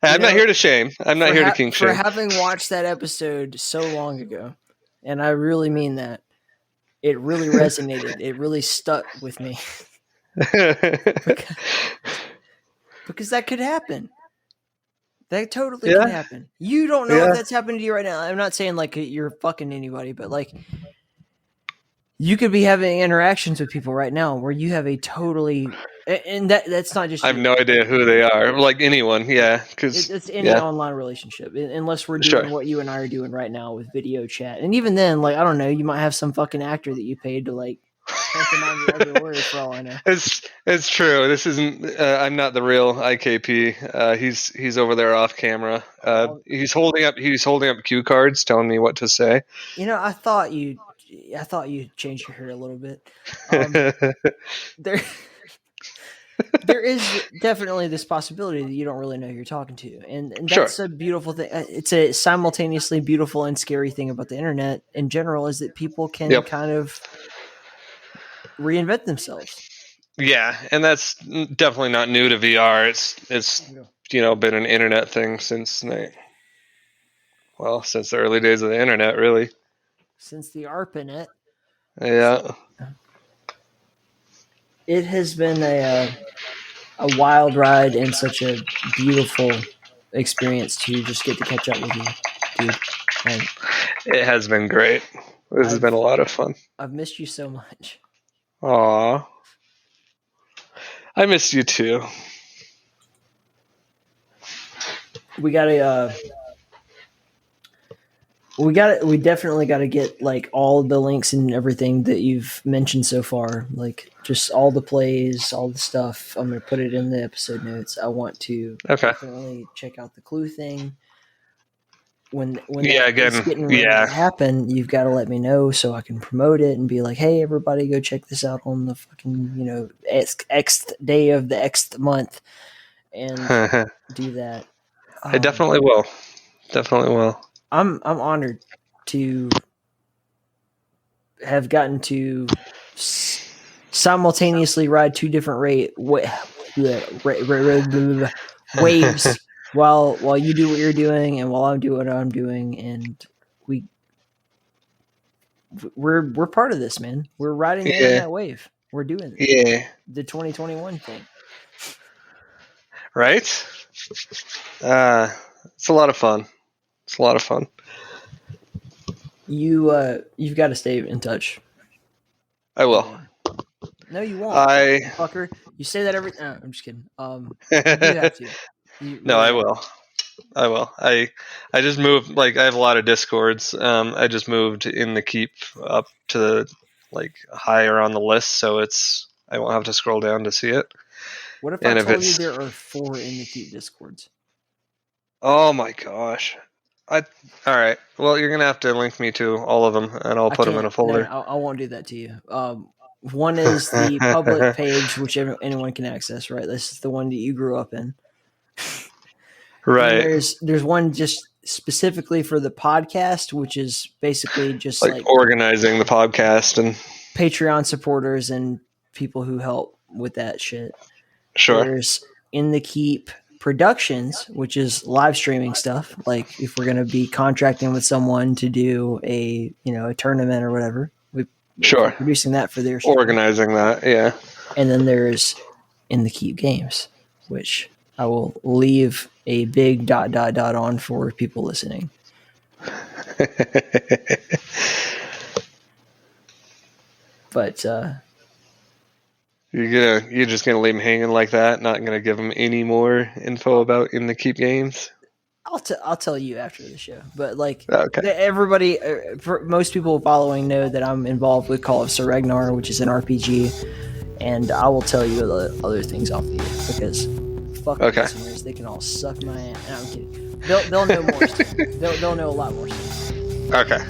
I'm not here to shame. I'm not here to kink shame. For having watched that episode so long ago, and I really mean that, it really resonated. It really stuck with me because that could happen. That totally can happen. You don't know if that's happening to you right now. I'm not saying like you're fucking anybody, but like you could be having interactions with people right now where you have a totally, and that's not just. I have no idea who they are. Like anyone, because it's any online relationship, unless we're doing what you and I are doing right now with video chat, and even then, like I don't know, you might have some fucking actor that you paid to like pantomime your every word for all I know. It's It's true. This isn't. I'm not the real IKP. He's over there off camera. He's holding up cue cards, telling me what to say. You know, I thought you changed your hair a little bit. There, there is definitely this possibility that you don't really know who you're talking to, and that's a beautiful thing. It's a simultaneously beautiful and scary thing about the internet in general is that people can kind of reinvent themselves. Yeah, and that's definitely not new to VR. It's been an internet thing since the early days of the internet, really. Since the ARPANET. Yeah. It has been a wild ride and such a beautiful experience to just get to catch up with you, dude. And it has been great. This has been a lot of fun. I've missed you so much. Aw. I missed you too. We definitely got to get like all the links and everything that you've mentioned so far, like just all the plays, all the stuff. I'm going to put it in the episode notes. I want to definitely check out the Clue thing. When it's getting ready to happen, you've got to let me know so I can promote it and be like, hey, everybody go check this out on the fucking, X day of the X month and do that. I definitely will. Definitely will. I'm honored to have gotten to simultaneously ride two different waves while you do what you're doing and while I'm doing what I'm doing, and we're part of this, man. We're riding the internet wave. We're doing the 2021 thing, right? It's a lot of fun. It's a lot of fun. You've got to stay in touch. I will. No, you won't. Fucker. You say that every. No, I'm just kidding. You do have to. I will. I just moved. Like I have a lot of Discords. I just moved in the Keep up to like higher on the list, so I won't have to scroll down to see it. What if I told you there are 4 in the Keep Discords? Oh my gosh. All right. Well, you're gonna have to link me to all of them, and I'll put them in a folder. No, I won't do that to you. One is the public page, which anyone can access. Right, this is the one that you grew up in. Right. And there's one just specifically for the podcast, which is basically just like organizing the podcast and Patreon supporters and people who help with that shit. Sure. There's In the Keep Productions, which is live streaming stuff. Like if we're going to be contracting with someone to do a tournament or whatever, we're producing that for their stream. Organizing that, yeah. And then there's In the Keep Games, which I will leave a big ... on for people listening. But you're just gonna leave them hanging like that, not gonna give them any more info about In the Keep Games? I'll tell you after the show. But everybody, for most people following know that I'm involved with Call of Sir Ragnar, which is an RPG, and I will tell you the other things off the air because fuck listeners, they can all suck my ass. No, I'm kidding. They'll know more stuff. They'll know a lot more stuff. Okay.